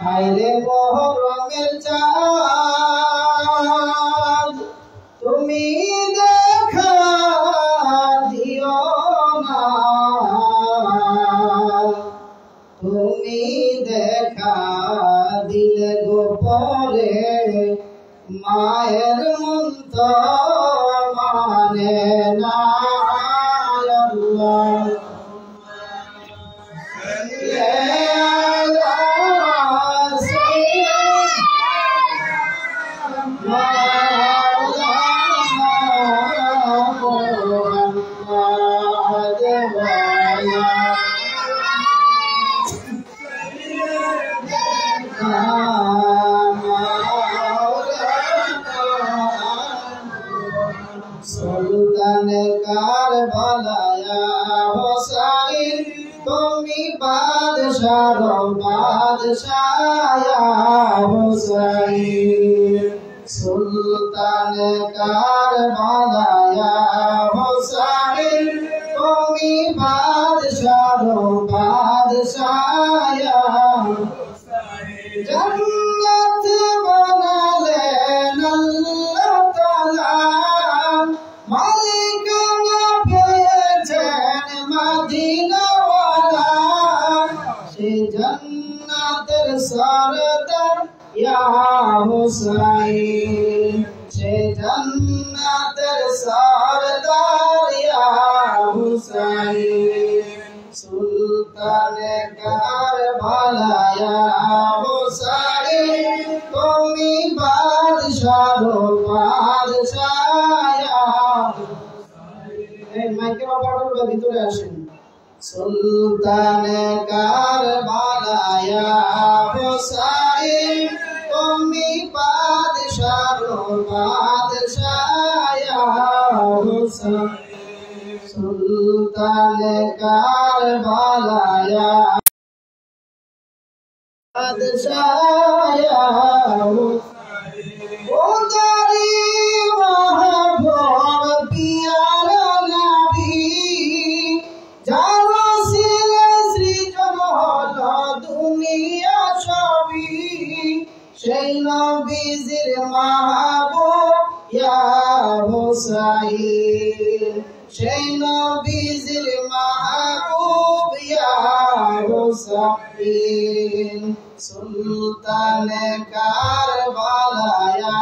আইরে মোহরমের চাঁদ তুমি দেখা দিও না, তুমি দেখা দিলে গোপরে মায়ের মন তো মানে না। আল্লাহ সুলতানে কারবালায়া হোসাইন তুমি বাদশাহ বাদশায়া হোসাইন, সুলতানে কারবালায়া হোসাইন তুমি বাদশাহ বাদশায়া জান্নাত বানালেন আল্লাহ তাআলা, মালিকানা পেয়েছেন মদিনাওয়ালা, সে জান্নাতের সরদার ইয়া হুসাইন, সে জান্নাতের সরদার ইয়া হুসাইন, সুলতানে কারবালায়া হুসাইন তুমি বাদশাহ বাদশায়া। এই মাইকে বাবাটা ভিতরে আসেন। সুলতানে কারবালায়া হুসাইন তুমি বাদশাহ বাদশায়া হুসাইন, সুলতানে কারবালায়া বাদশায়া হুসাইন। ও জারি মাহবুব পিয়ারা নবী, যার ওসিলা সৃজন হলো দুনিয়া সবই, সেই নবীজির মাহবুব ইয়া হুসাইন, সেই নবীজির মাহবুব ইয়া হুসাইন, সুলতানে কারবালায়া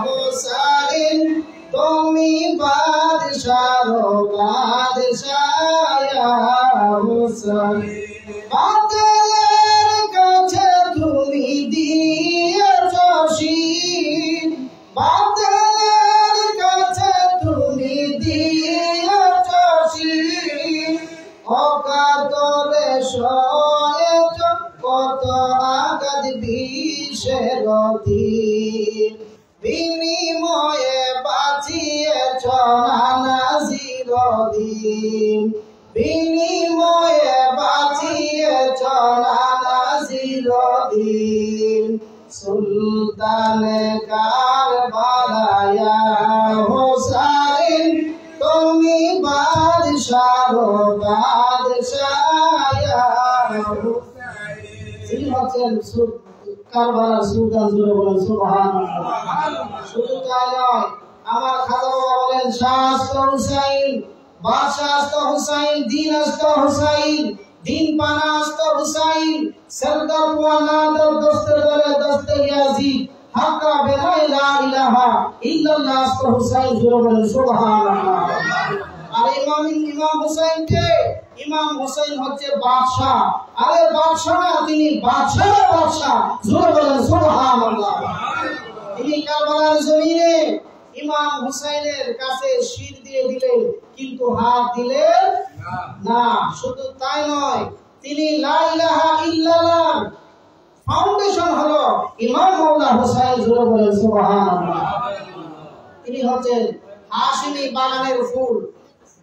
হুসাইন তুমি বাদশাহ বাদশায়া হুসাইন। বাতিলের কাছে তুমি দিয়েছ শীত, বাতিলের কাছে তুমি দিয়েছ শীত, অকাতরে সয়েছ কত আঘাত বিষের দিন, বিনিময়ে বাঁচিয়েছ নানা চিরদিন, বিনিময়ে বাঁচিয়েছ নানা চিরদিন, সুলতানে কারবালায়া হুসাইন তুমি বাদশাহ বাদশায়া হুসাইন। তিনি হচ্ছেন কারবালার সুলতান, জুড়ে বলেন সুবহানাল্লাহ। শুধু তাই নয়, আমার খাজা বাবা বলেন শাস্ত হুসাইন, বাদশাস্ত হুসাইন, দিন আস্ত হুসাইন, দিন পানা আস্ত হুসাইন, সরদার ওয়ানাদার দস্তে দরে দস্তে ইয়াজিদ, হাক্কা বিলা ইলাহা ইল্লাল্লাহ আস্ত হুসাইন, জুড়ে বলেন সুবহানাল্লাহ। আর ইমাম হুসাইন কে? ইমাম হুসাইন হচ্ছে বাদশা। আরে বাদশা না, তিনি বাদশার বাদশা, জোরে বলেন সুবহানাল্লাহ। তিনি কারবালার জমিনে ইমাম হুসাইনের কাছে শির দিয়ে দিলেন, কিন্তু হাত দিলেন না। শুধু তাই নয়, তিনি লা ইলাহা ইল্লাল্লাহ ফাউন্ডেশন হলো ইমাম মাওলা হুসাইন, জোরে বলেন সুবহানাল্লাহ। তিনি হচ্ছেন হাশিমি বাগানের ফুল।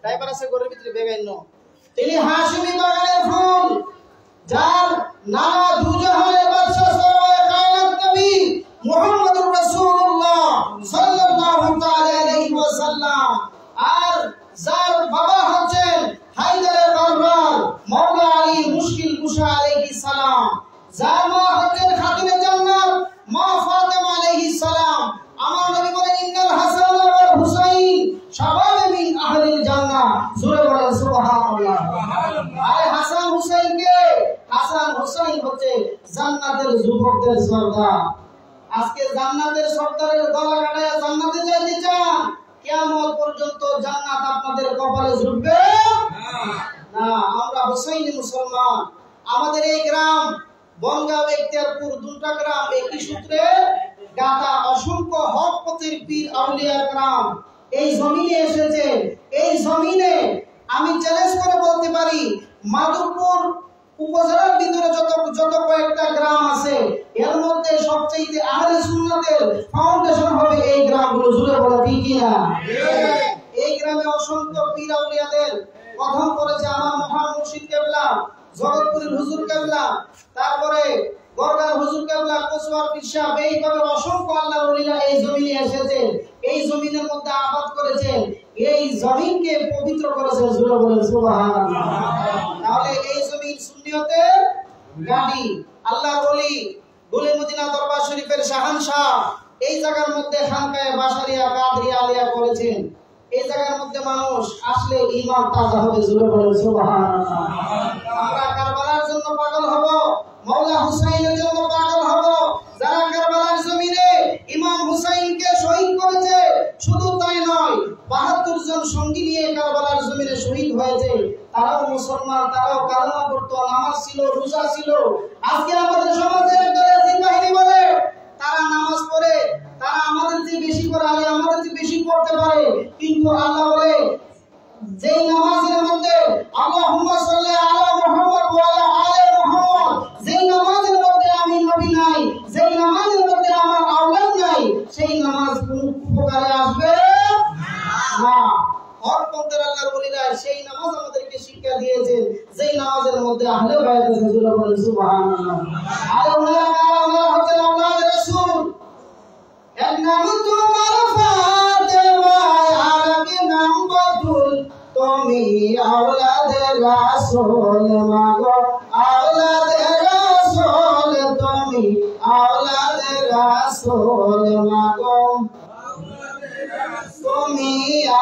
ড্রাইভার আছে ঘরের ভিতরে বেগাইন, তিনি হাশিমি বাগানের ফুল, যার নানা দুজাহানের বাদশা সরওয়ারে কায়নাত নবী মুহাম্মদুর রাসূলুল্লাহ সাল্লাল্লাহু তাআলা আলাইহি ওয়াসাল্লাম, আর যার বাবা হচ্ছেন হায়দারের দরবার মাওলা আলী মুশকিল কুশা আলাইহিস সালাম, যার মা হচ্ছেন খাতুনে জান্নাত মা ফাতেমা আলাইহিস সালাম। আমার নবী বলেন ইন্নাল হাসান ওয়াল হুসাইন শাবাবে মিন আহলিল জান্নাহ। জোরে বলেন সুবহানাল্লাহ। আরে হাসান হুসাইন কে? হাসান হুসাইন হচ্ছে জান্নাতের যুবকদের সর্দার। আজকে জান্নাতের সর্দারের গলা কাটায়া জান্নাতে যেতে চান, কিয়ামত পর্যন্ত জান্নাত আপনাদের কপালে জুটবে না। আমরা হুসাইনি মুসলমান। আমাদের এই গ্রাম বনগাঁও ইখতিয়ারপুর দুটা গ্রাম একই সূত্রে গাথা। অসংখ্য হক পথের পীর আউলিয়া গ্রাম এই জমিনে এসেছে। এই জমিনে আমি চ্যালেঞ্জ করে বলতে পারি মাধবপুর উপজেলার ভিতরে যত কয়েকটা গ্রাম আছে এর মধ্যে সবচেয়ে আহলে সুন্নাতের ফাউন্ডেশন হবে এই গ্রামগুলো। জুড়ে বলে ঠিক কিনা? এই গ্রামে অসংখ্য পীর আউলিয়াদের প্রথম করেছে আমার মহান মুর্শিদ কেবলা, জগৎপুরীর হুজুর কেবলা, তারপরে গড়গাঁর হুজুর কেবলা, কচুয়ার পীর সাহেব। এইভাবে অসংখ্য আল্লাহর ওলিরা এই জমিনে এসেছে, এই জমিনের মধ্যে আবাদ করেছে, এই জমিনকে পবিত্র করেছে। জুড়ে বলেন সুবহানাল্লাহ। তাহলে এই জমিন সুন্নিয়তের গাড়ি। আল্লাহর ওলি গুলে মদিনা দরবার শরীফের শাহানশাহ এই জায়গার মধ্যে খানকায়ে বাশারিয়া কাদরিয়া আলিয়া করেছেন। এই জায়গার মধ্যে মানুষ আসলে ঈমান তাজা হবে। জুড়ে বলেন সুবহানাল্লাহ। আমরা কারবালার জন্য পাগল হব, মাওলা হুসাইনের জন্য পাগল হব। যারা কারবালার জমিনে ইমাম হুসাইনকে শহীদ করেছে, শুধু তাই নয় ৭২ জন সঙ্গী নিয়ে কারবালার জমিনে শহীদ হয়েছে, তারাও মুসলমান, তারাও কালেমা পড়তো, নামাজ ছিল, রোজা ছিল। আজকে আমাদের সমাজে একদল বাহিনী বলে তারা নামাজ পড়ে, তারা আমাদের চেয়ে বেশি করে আলে, আমাদের চেয়ে বেশি পড়তে পারে, কিন্তু আল্লাহ বলে যেই নামাজের মধ্যে আল্লাহুম্মা সাল্লি আলা মুহাম্মদ ওয়া আলা আলি মুহাম্মদ, যেই নামাজের মধ্যে আমি নবী নাই, যেই নামাজের মধ্যে আমার আওলাদ নাই, সেই নামাজ কোনো উপকারে আসবে না। হক পন্থের আল্লাহর ওলিরা সেই নামাজ আমাদেরকে শিক্ষা দিয়েছেন, যেই নামাজের মধ্যে আহলে বায়াত আছে। জোরে বলেন সুবহানাল্লাহ। আর ওলামা হচ্ছে আওলাদ রাসূল। এর নাম তোমার ফাতেমা, আরেক নাম বতুল, তুমি আওলাদে রাসূল মাগো, আওলাদে রাসূল, তুমি আওলাদে রাসূল মাগো, তুমি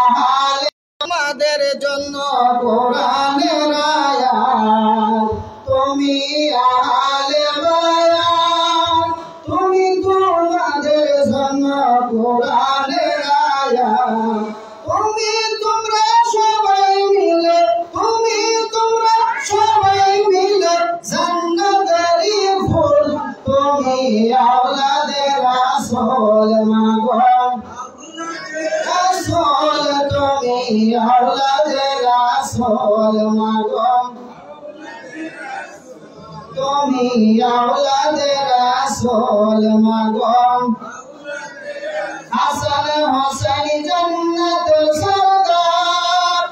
আহলে আমাদের জন্য কোরআনের আয়াত, তুমি আহলে বায়াত, তুমি তোমাদের জন্য কোরআনের আয়াত, তুমি তোমরা সবাই মিলে, তুমি তোমরা সবাই মিলে জান্নাতেরই ফুল, তুমি আওলাদে রাসূল মাগো, রাসূল, তুমি আওলাদে রাসূল মাগো, তুমি আওলাদে রাসূল মাগো। হাসান হোসেন জান্নাতের সরদার,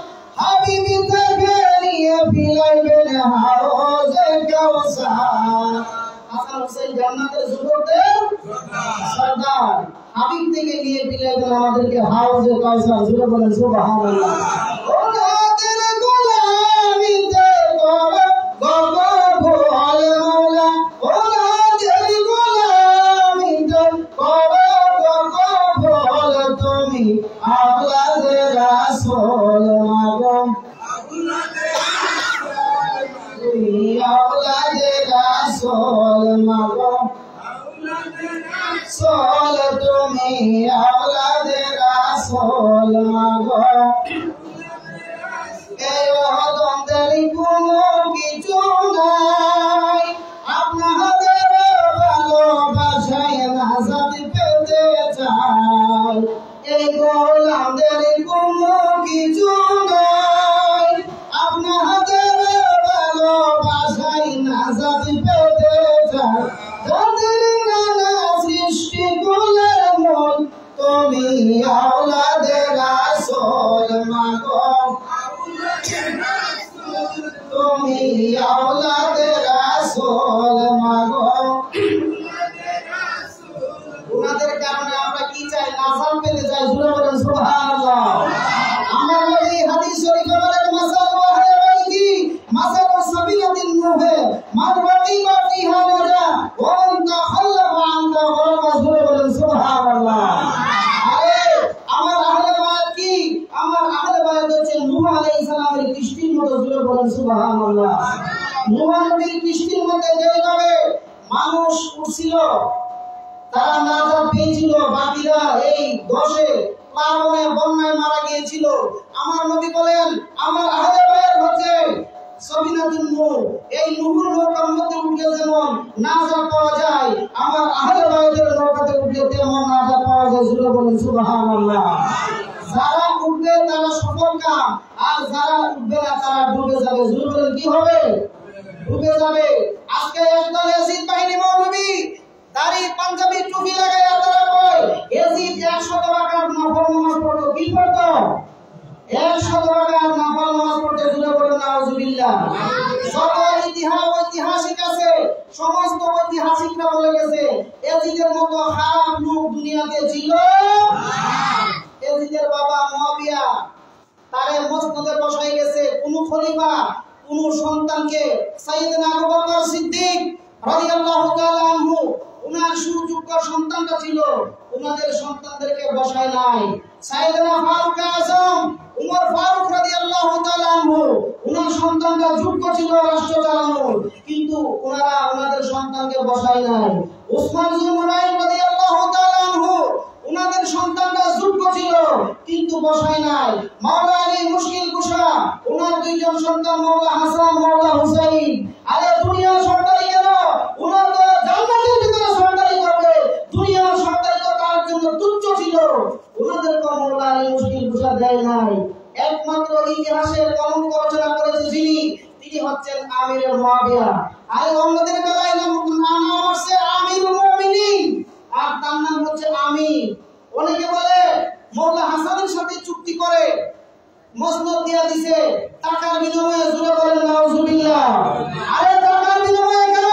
হাবিব থেকে নিয়ে বিলাইবেন হাউজে কাউসার। হাসান হোসেন জান্নাতের যুবকদের সরদার, হাবিব থেকে নিয়ে বিলাইবেন আমাদেরকে হাউজে কাউসার। জুড়ে বলেন সুবহানাল্লাহ। ওনাদের গোলামিতে গগন ভোল মাওলা, ওনাদের গোলামিতে গগন ভোল, তুমি আওলাদে রাসূল মাগো, তুমি আওলাদে রাসূল মাগো, রাসূল, তুমি আওলাদে রাসূল মাগো। এই ওহদের কোনো কিছু নাই, আপনাদের ভালোবাসায় নাজাত পেতে চাই। এই গোলামদের কোনো কিছু নাই, আপনাদের ভালোবাসায় নাজাত পেতে চাই। যাদের নানা সৃষ্টি কুলের মূল, তুমি আওলাদে রাসূল মাগো, তুমি আওলাদে রাসূল মাগো। ওনাদের কারণে আমরা কি চাই? নাজাত পেতে চাই। জুড়ে বলেন সুবহানাল্লাহ। আমার নবী হাদিস শরীফে বলেন মাসাল ওয়াহরে বাইতি মাসাল সাবিলাতিন নূহে মারবাতি বা ফিহা মানুষ উঠছিল, তারা নাজাত পেয়েছিল, বাকিরা এই দশে পাবনে বন্যায় মারা গিয়েছিল। আমার নবী বলেন আমার আহলে বাইত হচ্ছে সফিনাতুন নূহ, এই নূরের নৌকার মধ্যে উঠে যেমন নাজাত পাওয়া যায়, আমার আহলে বাইতের নৌকাতে উঠে তেমন নাজাত পাওয়া যায়। জোরে বলেন সুবহানাল্লাহ। যারা উঠবে তারা সফল কাম, আর যারা উঠবে না তারা ডুবে যাবে। জোরে বলেন কি হবে? ডুবে যাবে। আজকে একদল ইয়াজিদ বাহিনী মৌলবী দাড়ি পাঞ্জাবি টুপি লাগাইয়া তারা কয় ইয়াজিদ 100 রাকাত নফল নামাজ পড়তো। কি পড়তো? 100 রাকাত নফল নামাজ পড়তে। জোরে বলেন নাউজুবিল্লাহ। যত ঐতিহাসিক আছে সমস্ত ঐতিহাসিকরা বলে গেছে ইয়াজিদের মতো খারাপ লোক দুনিয়াতে ছিল না। ইয়াজিদের বাবা মুয়াবিয়া তারে মসনদে বসাই গেছে। কোন খলিফা কোন সন্তানকে সাইয়েদনা আবু বকর সিদ্দিক রাদিয়াল্লাহু তাআলা আনহু উনার সুযোগ্য সন্তানটা ছিল, উনাদের সন্তানদেরকে বসায় নাই। সাইয়েদনা ফারুক আযম উমর ফারুক রাদিয়াল্লাহু তাআলা আনহু উনার সন্তানটা যোগ্য ছিল রাষ্ট্র চালানোর, কিন্তু ওনারা ওনাদের সন্তানকে বসায় নাই। উসমান যুলনুরাইন রাদিয়াল্লাহু তাআলা আনহু উনাদের সন্তানটা যোগ্য ছিল কিন্তু বসায় নাই। মাওলা আলী মুশকিল কুশা উনার দুইজন সন্তান মাওলা হাসান মাওলা হুসাইন। আরে দুনিয়ার সরকারি কেন? উনার তো জান্নাতের ভিতরে সরকারি করবে, দুনিয়ার সরকারি তো তার জন্য তুচ্ছ ছিল, উনাদেরকে মাওলা আলী মুশকিল কুশা দেয় নাই। একমাত্র ইতিহাসের কলঙ্ক রচনা করেছে যিনি, তিনি হচ্ছেন আমির মুয়াবিয়া। আরে অন্যদের বেলায় নাম হচ্ছে আমিরুল মুমিনিন, আর তার নাম হচ্ছে আমির। অনেকে বলে মাওলা হাসানের সাথে চুক্তি করে মসনদ দিয়া দিছে টাকার বিনিময়ে। জোরে বলেন নাউজুবিল্লাহ। আরে টাকার বিনিময়ে কেন?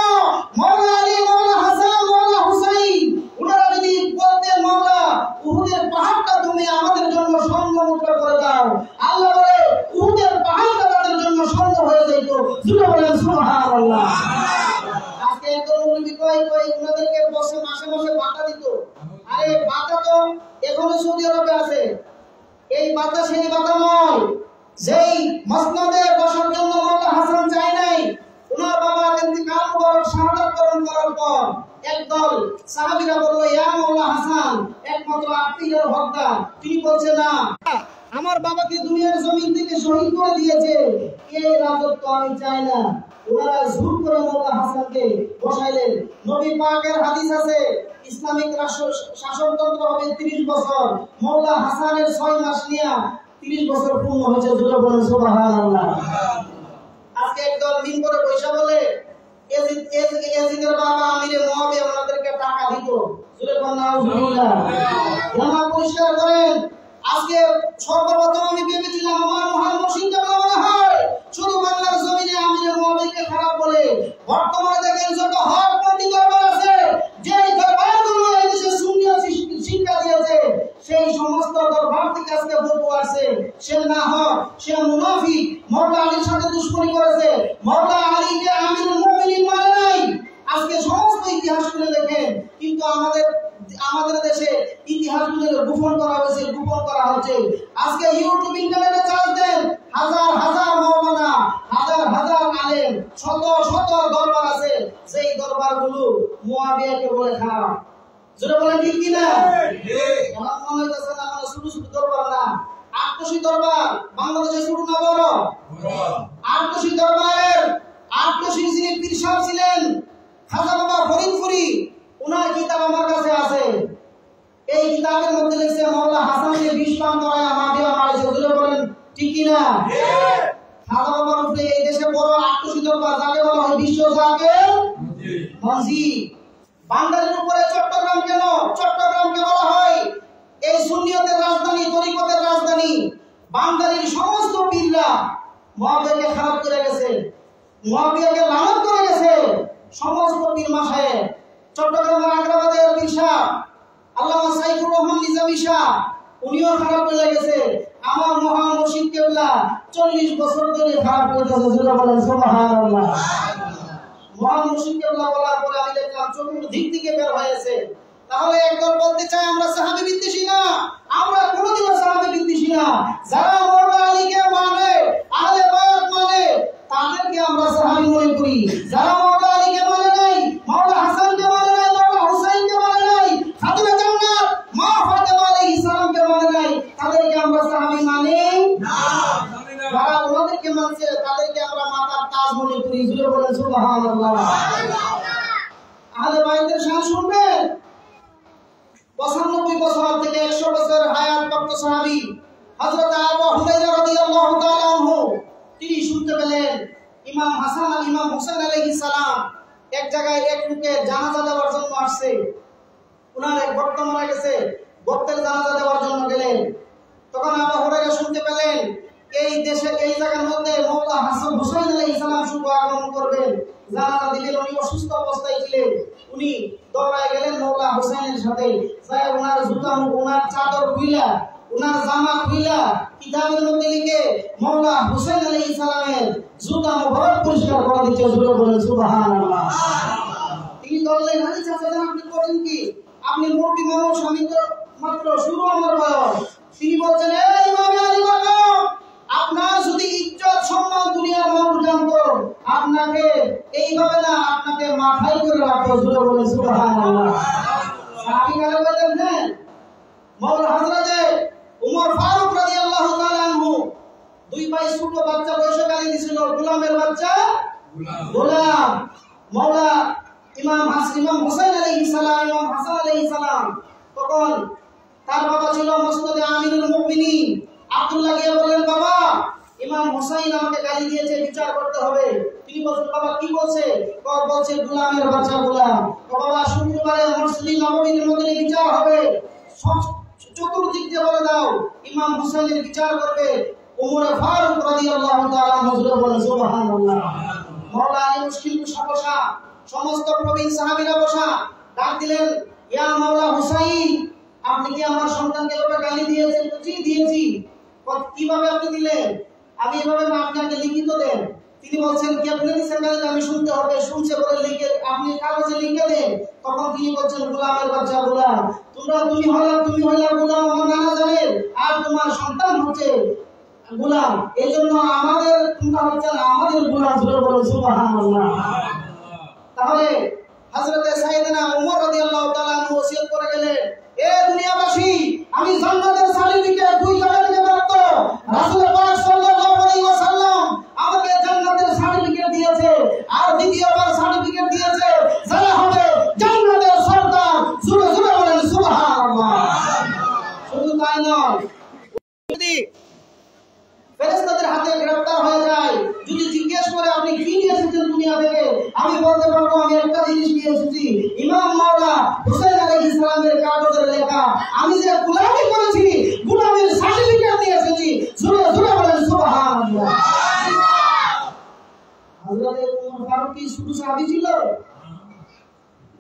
মাওলা আলী মাওলা হাসান মাওলা হুসাইন উনারা যদি বলতেন মাওলা উহুদের পাহাড়টা তুমি আমাদের জন্য স্বর্ণ মুদ্রা করে দাও, আল্লাহ বলে উহুদের পাহাড়টা তাদের জন্য স্বর্ণ হয়ে যেত। জোরে বলেন সুবহানাল্লাহ। আজকে একজন মুরব্বি কয় উনাদেরকে মাসে মাসে ভাতা দিত। আরে ভাতা তো এখনো সৌদি আরবে আছে। এই ভাতা সেই ভাতা নয় যেই মসনদে বসার জন্য মাওলা হাসান চাই নাই। ওনার বাবা ইন্তিকাল মুবারক শাহাদাত বরণ করার পর একদল সাহাবীরা বলল ইয়া মাওলা হাসান, একমাত্র আপনিই হকদার। তিনি বলছে না, আমার বাবাকে দুনিয়ার জমিন থেকে শহীদ করে দিয়েছে, এই রাজত্ব আমি চাই না। ওনারা জোর করে মাওলা হাসানকে বসাইলেন। নবী পাকের হাদিস আছে ইসলামিক রাষ্ট্র শাসনতন্ত্র হবে 30 বছর, মাওলা হাসানের 6 মাস নিয়ে 30 বছর পূর্ণ হয়েছে। জোরে বলেন সুবহানাল্লাহ। আজকে একদল মিম্বরে পয়সা বলে ইয়াজিদের বাবা আমিরে মুয়াবিয়া ওনাদেরকে টাকা দিত। জোরে বলেন নাউজুবিল্লাহ। জামা পরিষ্কার করেন। আজকে সর্বপ্রথম আমি ভেবেছিলাম আমার মহান মুর্শিদকে মনে হয় শুধু বাংলার জমিনে আমিরে মুয়াবিয়াকে খারাপ বলে। বর্তমানে দেখেন যত হকপন্থী দরবার আছে, যে দরবারগুলো এই দেশে সুন্নিয়ত শিক্ষা দিয়েছে, সেই সমস্ত দরবার থেকে আজকে বলবো আছে সে না হক, সে মুনাফিক, মাওলা আলীর সাথে দুশমনি করেছে, মাওলা আলীকে আমিরুল মুমিনিন মানে নাই। আজকে সমস্ত ইতিহাস খুলে দেখেন, কিন্তু আমাদের দেশে ইতিহাসগুলো গোপন করা হয়েছে, গোপন করা হচ্ছে। আজকে ইউটিউব ইন্টারনেটে চার্জ দেন, হাজার হাজার মাওলানা, হাজার হাজার আলেম, শত শত দরবার আছে, সেই দরবারগুলো মুয়াবিয়াকে বলে খারাপ। যেটা বলেন ঠিক কিনা? আমার মনে হইতেছে না মানে শুধু শুধু দরবার না, আটকশি দরবার বাংলাদেশে শুরু না বড় আটকশি দরবারের আটকশি যিনি পীর সাহেব ছিলেন খাজা বাবা ফরিদপুরি, ওনার কিতাব আমার কাছে আছে। এই কিতাবের মধ্যে লিখছে মাওলা হাসানকে 20 পান করায় মাবিয়া মারিছে। যেটা বলেন ঠিক কিনা? খাজা বাবার উপরে এই দেশে বড় আটকশি দরবার, যাকে বলা হয় বিশ্ব জাকের মসজিদ। বাংলাদেশের উপরে চট্টগ্রাম কেন? চট্টগ্রামকে বলা হয় এই সুন্নিয়তের রাজধানী, তরিকতের রাজধানী। বাঙালির সমস্ত পীররা মুয়াবিয়াকে খারাপ করে গেছে, মুয়াবিয়াকে লানত করে গেছে। সমস্ত পীর মাশায়েখ চট্টগ্রামের আগ্রাবাদের পীর সাহেব আল্লামা সাইফুর রহমান নিজামী শাহ, উনিও খারাপ করে গেছে। আমার মহান মুর্শিদ কেবলা 40 বছর ধরে খারাপ করতেছে। যেটা বলেন সুবহানাল্লাহ। মহান মুর্শিদ কেবলা বলার পরে আমি দেখলাম চতুর্দিক থেকে বের হয়েছে। তাহলে একদল বলতে চাই আমরা সাহাবী বিদ্বেষী না, আমরা কোনোদিনও সাহাবী বিদ্বেষী না। যারা মাওলা আলীকে মানে, আহলে বায়াত মানে, তাদেরকে আমরা সাহাবী মনে করি। যারা মাওলা আলীকে মানে নাই, মাওলা হাসানকে মানে সাহেবের শান শুনবেন। 95 বছর থেকে 100 বছর হায়াতপ্রাপ্ত সাহাবী হযরত আবু হুরায়রা রাদিয়াল্লাহু তাআলা আনহু তিনি শুনতে পেলেন ইমাম হাসান আর ইমাম হোসেন আলাইহিস সালাম এক জায়গায় এক লোকের জানাজা দেওয়ার জন্য আসছে। ওনার এক ভক্ত মারা গেছে, ভক্তের জানাজা দেওয়ার জন্য গেলেন। তখন আবু হুরায়রা শুনতে পেলেন এই দেশে এই জায়গার মধ্যে মওলা হাসান হোসেন আলাইহিস সালাম শুভ আগমন করবেন। জানাজা দিলেন, উনি অসুস্থ অবস্থায় ছিলেন। উনি দৌড়ায় গেলেন মওলা হোসেনের সাথে, যায় ওনার জুতা ওনার চাদর খুইলা ওনার জামা খুইলা কিতাবের মধ্যে লিখে মওলা হোসেন আলাইহিস সালামের জুতা মুবারক পরিষ্কার করে দিতে শুরু করলেন। সুবহানাল্লাহ। তিনি বললেন, আরে চাচা আপনি করেন কি? আপনি মোটি মানুষ, আমি তো মাত্র শুরু আমার বয়স। তিনি বলছেন, এই ইমাম আলী বাবা, আপনার যদি ইজ্জত সম্মান দুনিয়ার মানুষ জানতো, আপনাকে এইভাবে না, আপনাকে মাথায় করে রাখতো। শুরু বলেন সুবহানাল্লাহ। সাহাবী কারা বলেন? হ্যাঁ, মওলা হযরতে উমর ফারুক রাদিয়াল্লাহু তাআলা আনহু দুই ভাই ছোট বাচ্চা বয়সে গালি দিছিল, গোলামের বাচ্চা গোলাম। মওলা ইমাম হোসেন আলাইহিস সালাম, ইমাম হাসান আলাইহিস সালাম, তখন তার বাবা ছিল মুসনদে আমিরুল মুমিনিন আব্দুল্লাহ গিয়ে বলেন, বাবা ইমাম হোসেন আমাকে গালি দিয়েছে, বিচার করতে হবে। তিনি বলছেন, বাবা কি বলছে? বলছে গোলামের বাচ্চা গোলাম। বাবা শুক্রবারে মসজিদ নববীর মধ্যে বিচার হবে, চতুর্দিক দিয়ে বলে দাও ইমাম হোসেনের বিচার করবে উমর ফারুক রাদিয়াল্লাহু তাআলা আনহু। বলেন সুবহানাল্লাহ। মওলা আলী মুশকিল বসা, সমস্ত প্রবীণ সাহাবীরা বসা, ডাক দিলেন, ইয়া মওলা হুসাইন, আপনি কি আমার সন্তানকে এভাবে গালি দিয়েছেন? জি দিয়েছি। কিভাবে আপনি দিলেন? আমি এভাবে না, আপনি আমাকে লিখিত দেন। তিনি বলছেন, কি আপনি দিয়েছেন গালি? আমি শুনতে হবে। শুনছে বলে লিখে আপনি কাগজে লিখে দেন। তখন তিনি বলছেন, গোলামের বাচ্চা গোলাম, তুমি হইলা গোলাম আমার নানা জানেন, আর তোমার সন্তান হচ্ছে গোলাম। এই জন্য আমাদের তোমরা হচ্ছে আমাদের গোলাম। বলেন সুবহানাল্লাহ। তাহলে হযরতে সাইয়েদনা ওমর রাদিয়াল্লাহু তাআলা আনহু ওসিয়ত করে গেলেন, এ দুনিয়াবাসী, আমি জান্নাতের সার্টিফিকেট 2 জায়গা থেকে প্রাপ্ত। রাসূল পাক সাল্লাল্লাহু আলাইহি ওয়াসাল্লাম আমাকে জান্নাতের সার্টিফিকেট দিয়েছে, আর দ্বিতীয়বার সার্টিফিকেট দিয়েছে যারা হবে জান্নাতের সর্দার। জোরে জোরে বলেন সুবহানাল্লাহ। শুধু তাই নয়, যদি ফেরেশতাদের হাতে গ্রেফতার হয়ে যায়, যদি জিজ্ঞেস করে আপনি কি নিয়ে এসেছেন দুনিয়া থেকে, আমি বলতে পারবো আমি একটা জিনিস নিয়ে এসেছি, ইমাম মাওলা হোসেন আলাইহিস সালামের কাগজের লেখা, আমি যে গোলামি করেছি গোলামির সার্টিফিকেট নিয়ে এসেছি। জোরে জোরে বলেন সুবহানাল্লাহ। হযরত উমর ফারুক কি শুধু সাহাবী ছিল?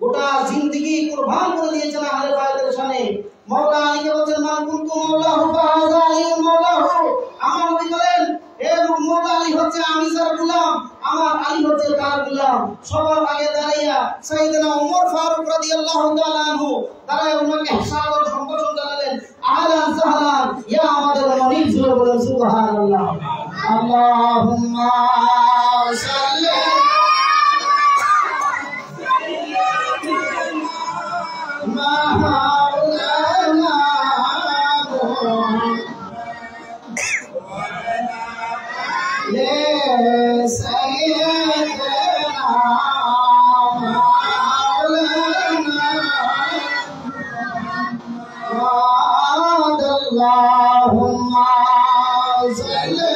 গোটা জিন্দেগি কুরবান করে দিয়েছেন আহলে বায়তের শানে। মওলা আলীকে বলেন, মান কুনতু মাওলাহু ফাহাযা আলী মাওলাহু। আমার নবী বলেন, হে মওলা আলী হচ্ছে আমি যার গোলাম, আমার আলী হচ্ছে তার গোলাম। সবার আগে দাঁড়াইয়া সাইয়েদনা ওমর ফারুক রাদিয়াল্লাহু তাআলা আনহু দাঁড়ায় ওনাকে সাদর সম্ভাষণ জানালেন, আহলান সাহলান ইয়া আমাদের নবী। জোরে বলেন সুবহানাল্লাহ। আল্লাহুম্মা সাল্লি মাওলানা লে সাইয়েদনা মাওলানা আল্লাহুম্মা সাল্লি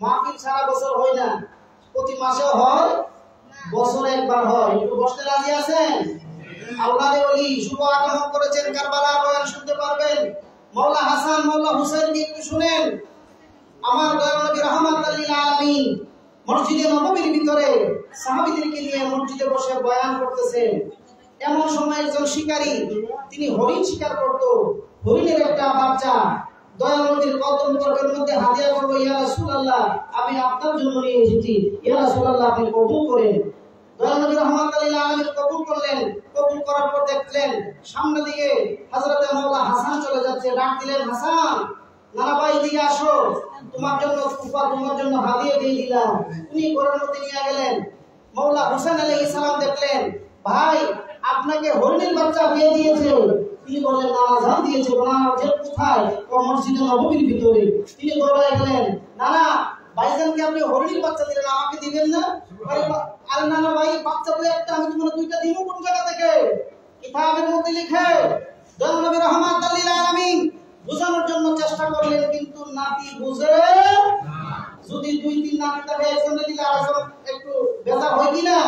মাহফিল সারা বছর হয় না, প্রতি মাসে হয়, বছরে একবার হয়। একটু বসতে রাজি আছেন? আল্লাহর ওলি শুভ আগমন করেছেন, কারবালার বয়ান শুনতে পারবেন। মওলা হাসান মওলা হুসাইনকে একটু শুনেন। আমার দয়াল নবী রাহমাতুল লিল আলামিন মসজিদে নববীর ভিতরে সাহাবীদেরকে নিয়ে মসজিদে বসে বয়ান করতেছেন। এমন সময় একজন শিকারী, তিনি হরিণ শিকার করত। হরিণের একটা বাচ্চা দয়াল নবীর কদম তরকের মধ্যে হাদিয়া করব, ইয়া রাসূলুল্লাহ আমি আপনার জন্য নিয়ে এসেছি, ইয়া রাসূলুল্লাহ আপনি কবুল করেন। দয়াল নবী রাহমাতুল লিল আলামিন কবুল করলেন। কবুল করার পর দেখলেন সামনে দিকে হযরতে মাওলা হাসান চলে যাচ্ছে। ডাক দিলেন, হাসান নানা ভাই দিকে আসো, তোমার জন্য কুফা, তোমার জন্য হাদিয়া দিয়ে দিলাম। উনি ঘরের মধ্যে নিয়ে গেলেন। মওলা হোসেন আলাইহিস সালাম দেখলেন, ভাই আপনাকে হরিণের বাচ্চা দিয়ে দিয়েছে। তিনি বললেন, না আযান দিয়েছে। না যে কোথায়? মসজিদে নববীর ভিতরে। তিনি দৌড়ায় গেলেন, না না ভাইজানকে আপনি হরিণের বাচ্চা দিলেন, আমাকে দিবেন না? আরে না না ভাই, বাচ্চা তো একটা, আমি তোমার দুইটা দিব কোন জায়গা থেকে? কিতাবের মধ্যে লিখে দয়াল নবী রাহমাতুল লিল আলামিন বোঝানোর জন্য চেষ্টা করলেন, কিন্তু নাতি বুঝে না। যদি দুই তিন নাতি থাকে একজনে দিলে আরেকজন একটু বেজার হয় কি না?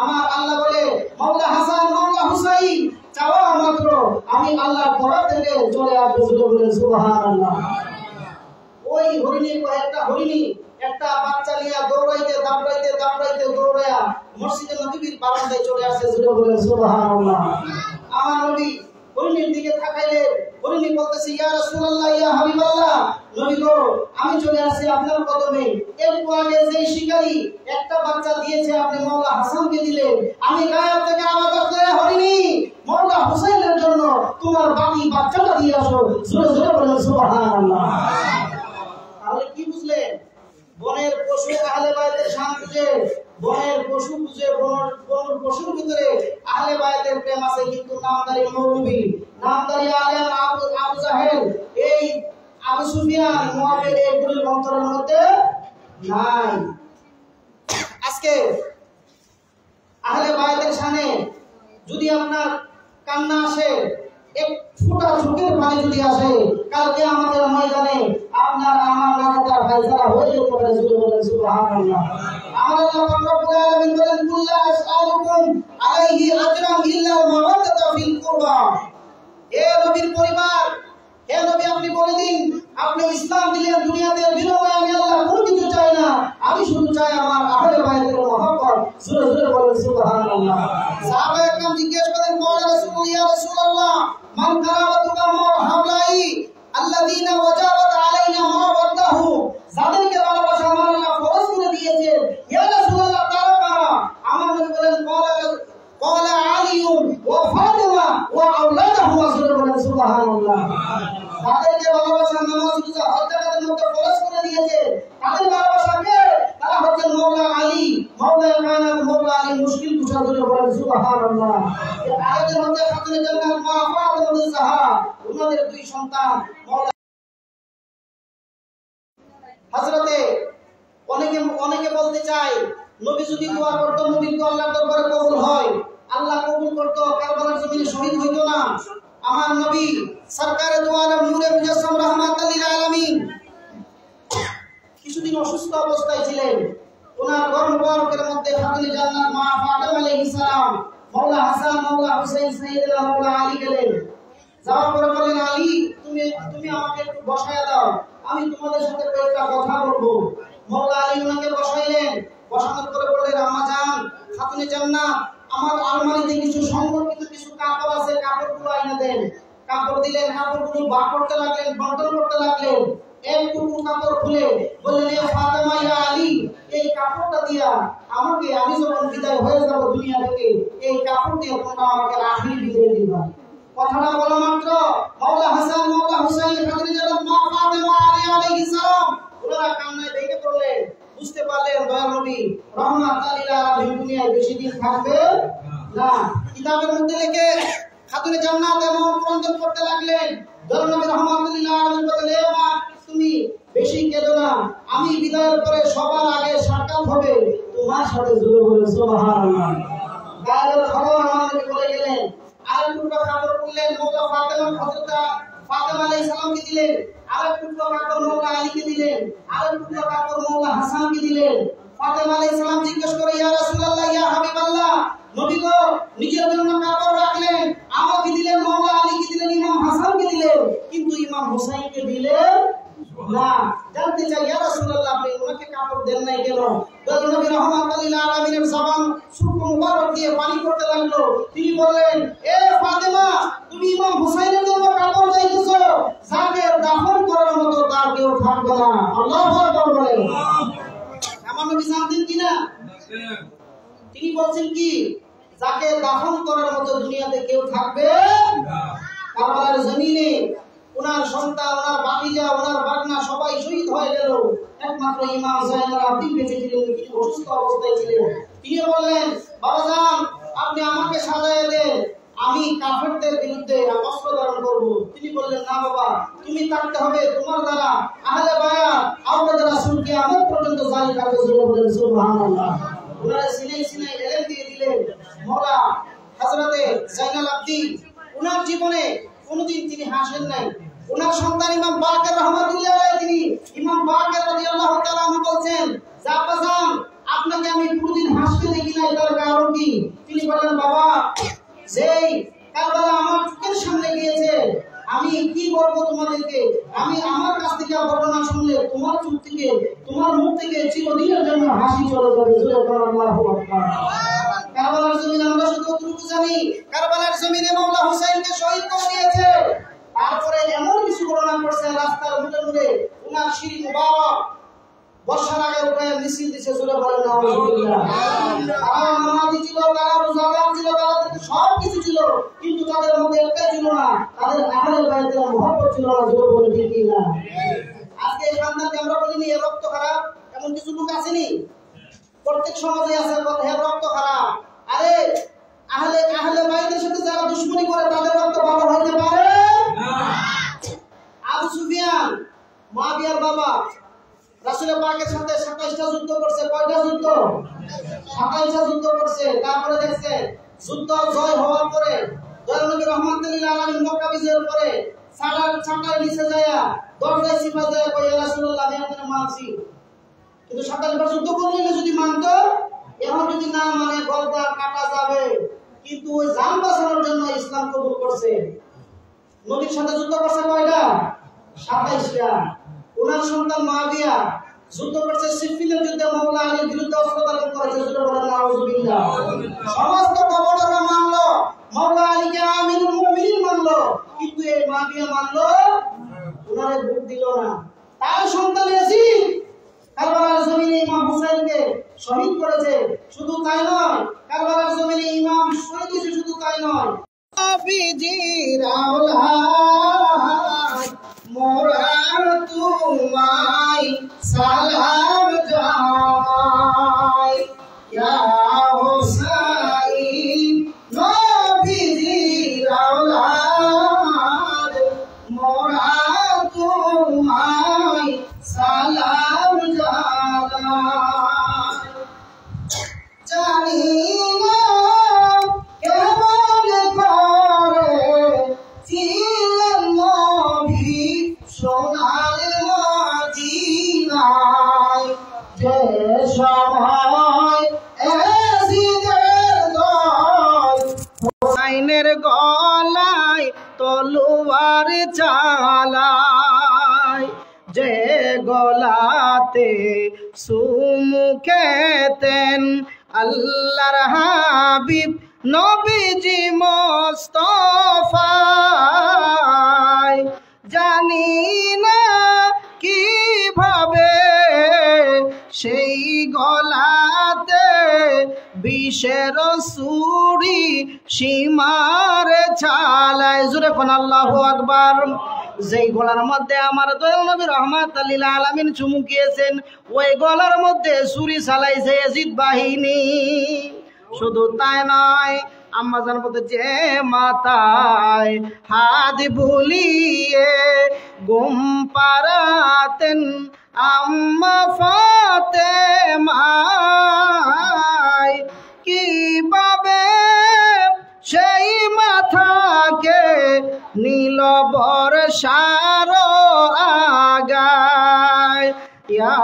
আমার আল্লাহ বলে, মাওলা হাসান মাওলা হুসাইন চাওয়া মাত্র আমি আল্লাহর তরফ থেকে চলে আসবো। সুবহানাল্লাহ। ওই হরিণী, কয়েকটা হরিণী একটা বাচ্চা নিয়ে দৌড়াইতে দাবড়াইতে দাবড়াইতে দৌড়ায়া মসজিদে নববীর বারান্দায় চলে আসে। সুবহানাল্লাহ। আমার নবী হরিণীর দিকে তাকাইলেন। হরিণী বলতেছে, ইয়া রাসূলুল্লাহ, ইয়া হাবিবাল্লাহ, নবী গো আমি চলে আসি আপনার কদমে। একটু আগে যে শিকারী একটা বাচ্চা দিয়েছে আপনি মাওলা হাসানকে দিলেন, আমি গায়েব থেকে আওয়াজ আসলে, হরিণী মাওলা হুসাইনের জন্য তোমার বাকি বাচ্চাটা দিয়ে আসো। জোরে জোরে বলেন সুবহানাল্লাহ। তাহলে কি বুঝলেন? বনের পশু আহলে বায়তের শান বুঝে, বনের পশু বুঝে, বনের পশুর ভিতরে আহলে বায়তের প্রেম আছে, কিন্তু নামদারি মৌলবী, নামদারি আলেম আবু জাহেল, এই আবু সুফিয়ান, মুআবিয়া এগুলোর অন্তরের মধ্যে নাই। আজকে আহলে বায়তের শানে যদি আপনার কান্না আসে, এক ফোঁটা চোখের পানি যদি আসে, কালকে আমাদের ময়দানে আপনার আমার নাকার ফায়সালা হয়ে যেতে পারে। সুবহানাল্লাহ। আমাদের আল্লাহ রাব্বুল আলামিন বলেন, কুল্লা আসআলুকুম আলাইহি আজরান ইল্লা মাওয়াদাতা ফিল কুরবা। হে নবীর পরিবার, হে নবী আপনি বলে দিন, আপনি ইসলাম দিলেন দুনিয়াতে বিনিময়ে আমি আল্লাহ কোনো কিছু চাই না, আমি শুধু চাই আমার আহলে বায়তের মহব্বত। জোরে জোরে বলেন সুবহানাল্লাহ। সাহাবায়ে কেরাম জিজ্ঞেস করেন, বলেন রাসূল, ইয়া রাসূলুল্লাহ, মান কারাবাতুকা মা হাওলাই আল্লাযীনা ওয়াজাবাত আলাইনা মাওয়াদাহু, যাদেরকে ভালোবাসা আমার আল্লাহ ফরজ করে দিয়েছে, ইয়া রাসূলুল্লাহ তারা কারা? আমার নবী বলেন, ক্বালা আলিয়ুন ওয়া ফাতিমা ওয়া আওলাদুহু। জোরে বলেন সুবহানাল্লাহ। যাদেরকে ভালোবাসা নামাজ রোজা হজ যাকাতের মধ্যে ফরজ করে দিয়েছে, তাদের ভালোবাসা কে? তারা হচ্ছেন মাওলা আলী, মাওলা কায়নাত, মাওলা আলী মুশকিল কুশা। জোরে বলেন সুবহানাল্লাহ। আয়াতের মধ্যে খাতুনে জান্নাত মা ফাতিমা বিনতে জাহরা, ওনাদের দুই সন্তান মাওলা হযরতে অনেকে বলতে চায়, নবী যদি দোয়া করত, নবীর দোয়া আল্লাহর দরবারে কবুল হয়, আল্লাহ কবুল করত, কারবালার জমিনে শহীদ হইতো না। আমার নবী সরকারে দু আলম নূরে মুজাসসাম রাহমাতুল লিল আলামিন কিছুদিন অসুস্থ অবস্থায় ছিলেন। ওনার ঘর মুবারকের মধ্যে খাতুনে জান্নাত মা ফাতিমা আলাইহিস সালাম, মাওলা হাসান, মাওলা হুসাইন, সাইয়েদনা মাওলা আলী গেলেন। যাওয়ার পরে বলেন, আলী তুমি আমাকে একটু বসায়া দাও, আমি তোমাদের সাথে কয়েকটা কথা বলবো। মাওলা আলী ওনাকে বসাইলেন। বসানোর পরে বললেন, আম্মা জান, খাতুনে জান্নাত, আমার আলমারিতে কিছু সংরক্ষিত কিছু কাপড় আছে, কাপড়গুলো আইনা দেন। কাপড় দিলেন, কাপড়গুলো বার করতে লাগলেন, বন্টন করতে লাগলেন। এক টুকরো কাপড় খুলে বললেন, এ ফাতেমা, ইয়া আলী, এই কাপড়টা দিয়া আমাকে, আমি যখন বিদায় হয়ে যাব দুনিয়া থেকে, এই কাপড় দিয়ে তোমরা আমাকে আখির বিদায় দিবা। কথাটা বলা মাত্র মাওলা হাসান, মাওলা হুসাইন, খাতুনে জান্নাত মা ফাতেমা আলী আলাইহিস সালাম ওনারা কান্নায় ভেঙে পড়লেন। বুঝতে পারলেন দয়াল নবী রাহমাতুল লিল আলামিন দুনিয়ায় বেশি দিন থাকবে না। কিতাবের মধ্যে লিখে খাতুনে জান্নাত এমন ক্রন্দন করতে লাগলেন। দয়াল নবী রাহমাতুল লিল আলামিন বললেন, এ মা, তুমি বেশি কেঁদো না, আমি বিদায়ের পরে সবার আগে সাক্ষাৎ হবে তোমার সাথে। জোরে বলেন সুবহানাল্লাহ। গায়ের খবর আমার নবী বলে গেলেন। আর টুকরা কাপড় খুললেন, মাওলা ফাতেমা, হযরত ফাতেমা আলাইহিস সালামকে দিলেন। আর টুকরা কাপড় মাওলা আলীকে দিলেন। আর টুকরা কাপড় মাওলা হাসানকে দিলেন। ফাতেমা আলাইহিস সালাম জিজ্ঞেস করে, ইয়া রাসূলুল্লাহ, ইয়া হাবিবাল্লাহ, নবী গো নিজের জন্য কাপড় রাখলেন, আমাকে দিলেন, মাওলা আলীকে দিলেন, ইমাম হাসানকে দিলেন, কিন্তু ইমাম হুসাইনকে দিলেন না। জানতে চাই, ইয়া রাসূলুল্লাহ, আপনি ওনাকে কাপড় দেন নাই কেন? দয়াল নবী রাহমাতুল লিল আলামিনের জবান সুরক মুবারক দিয়ে পানি পড়তে লাগলো। তিনি বললেন, এ ফাতেমা, তুমি ইমাম হুসাইনের জন্য কাপড় চাইতেছো, যাকে দাফন করার মতো তার কেউ থাকবে না। আল্লাহু আকবার বলেন। আমার নবী জানতেন কিনা? তিনি বলছেন কি, যাকে দাফন করার মতো দুনিয়াতে কেউ থাকবে না। কারবালার জমিনে ওনার সন্তান, ওনার ভাতিজা, ওনার বাগনা সবাই শহীদ হয়ে গেল। একমাত্র ইমাম জাইনুল আবেদিন বেঁচে ছিলেন, তিনি অসুস্থ অবস্থায় ছিলেন। তিনি বললেন, বাবাজান আপনি আমাকে সাজায় দেন, আমি কাফেরদের বিরুদ্ধে অস্ত্র ধারণ করব। তিনি বললেন, না বাবা, তুমি থাকতে হবে, তোমার দ্বারা আহলে বায়াত আওলাদ রাসূল কিয়ামত পর্যন্ত জারি থাকবে। বলেন সুবহানাল্লাহ। ওনারা সিনাই সিনাই এলেম দিয়ে দিলেন। মাওলা হযরতে জাইনুল আবেদিন ওনার জীবনে কোনোদিন তিনি হাসেন নাই। ওনার সন্তান ইমাম বাকের রহমাতুল্লাহ আলাইহি, তিনি ইমাম বাকের রাদিয়াল্লাহু তাআলা আনহু বলছেন, বাবাজান আপনাকে আমি কোনোদিন হাসতে দেখি নাই, তার কারণ কি? তিনি বলেন, বাবা যেই কারবালা আমার চোখের সামনে গিয়েছে, আমি কি বলবো তোমাদেরকে? আমি আমার কাছ থেকে ঘটনা শুনলে তোমার চোখ থেকে, তোমার মুখ থেকে চিরদিনের জন্য হাসি চলে যাবে। আল্লাহু আকবার। কারবালার জমিনে আমরা শুধু কতটুকু জানি, কারবালার জমিনে মাওলা হুসাইনকে শহীদ করে দিয়েছে। তারপরে এমন কিছু ঘটনা করছে, রাস্তার মুখে মুখে ওনার শিরি মুবারক বর্ষার আগে উঠে মিছিল দিছে। জোরে বলেন আলহামদুলিল্লাহ। তারা নামাজি ছিল, তারা রোজাদার ছিল, তাদের সব কিছু ছিল, কিন্তু তাদের মধ্যে একটাই ছিল না, তাদের আহলে বাইতের মহব্বত ছিল না। জোরে বলেন ঠিক কি না? আজকে এই সন্তানকে আমরা বলিনি এর রক্ত খারাপ, এমন কিছু লোক আসেনি? প্রত্যেক সমাজে আছে এর রক্ত খারাপ। আরে আহলে বাইতের সাথে যারা দুশমনি করে তাদের রক্ত ভালো হইতে পারে না। আবু সুফিয়ান মুআবিয়ার বাবা রাসূল পাকের সাথে 27টা যুদ্ধ করছে। কয়টা যুদ্ধ? 27টা যুদ্ধ করছে। তারপরে দেখছে যুদ্ধ জয় হওয়ার পরে দয়াল নবী রহমাতুল্লাহ আলাইহি মক্কা বিজয়ের পরে ছাটার নিচে যায়া দরজায় সিফা যায়, কই ইয়া রাসূলুল্লাহ আমি আপনাকে মানছি। কিন্তু 27বার যুদ্ধ করলে যদি মানতো, এখন যদি না মানে গলদা কাটা যাবে। কিন্তু ওই জান বাঁচানোর জন্য ইসলাম কবুল করছে। নবীর সাথে যুদ্ধ করছে কয়টা? 27টা। ওনার সন্তান মুআবিয়া যুদ্ধ করছে সিফিনের যুদ্ধে, মাওলা আলীর বিরুদ্ধে অস্ত্র ধারণ করেছে। বলেন নাউযুবিল্লাহ। সমস্ত কবররা মানলো, মাওলা আলীকে আমিরুল মুমিনিন মানলো, কিন্তু এই মুআবিয়া মানলো, ওনারে ভোট দিল না। তার সন্তান ইয়াজিদ কারবালার জমিনে ইমাম হুসাইনকে শহীদ করেছে। শুধু তাই নয়, কারবালার জমিনে ইমাম শহীদ হয়েছে, শুধু তাই নয়, নবীজির আওলাদ মোরা তোমায় সালাম জানাই, ইয়া হুসাইন নবীজির আওলাদ মোরা তোমায় সালাম জানাই। জানি না কেমন করে ছিলেন নবী সোনার মদিনায়, যে সময় এজিদের দল হুসাইনের গলায় তলোয়ার চালায়, যে গলাতে সুমুখেতেন আল্লাহর হাবিব নবীজি মোস্তফায়। জানি না কিভাবে সেই গলাতে বিষের ছুরি সীমার চালায়। জোরে কোন আল্লাহু আকবার। যেই গলার মধ্যে আমার দয়াল নবী রাহমাতুল লিল আলামিন চুমুকিয়েছেন, ওই গলার মধ্যে ছুরি চালাইছে ইয়াজিদ বাহিনী। শুধু তাই নয়, আম্মা জান বলতে, যে মাথায় হাত বুলিয়ে ঘুম পাড়াতেন আম্মা ফাতেমায়, কিভাবে সেই মাথাকে নীল বর্ষার আগায়, ইয়া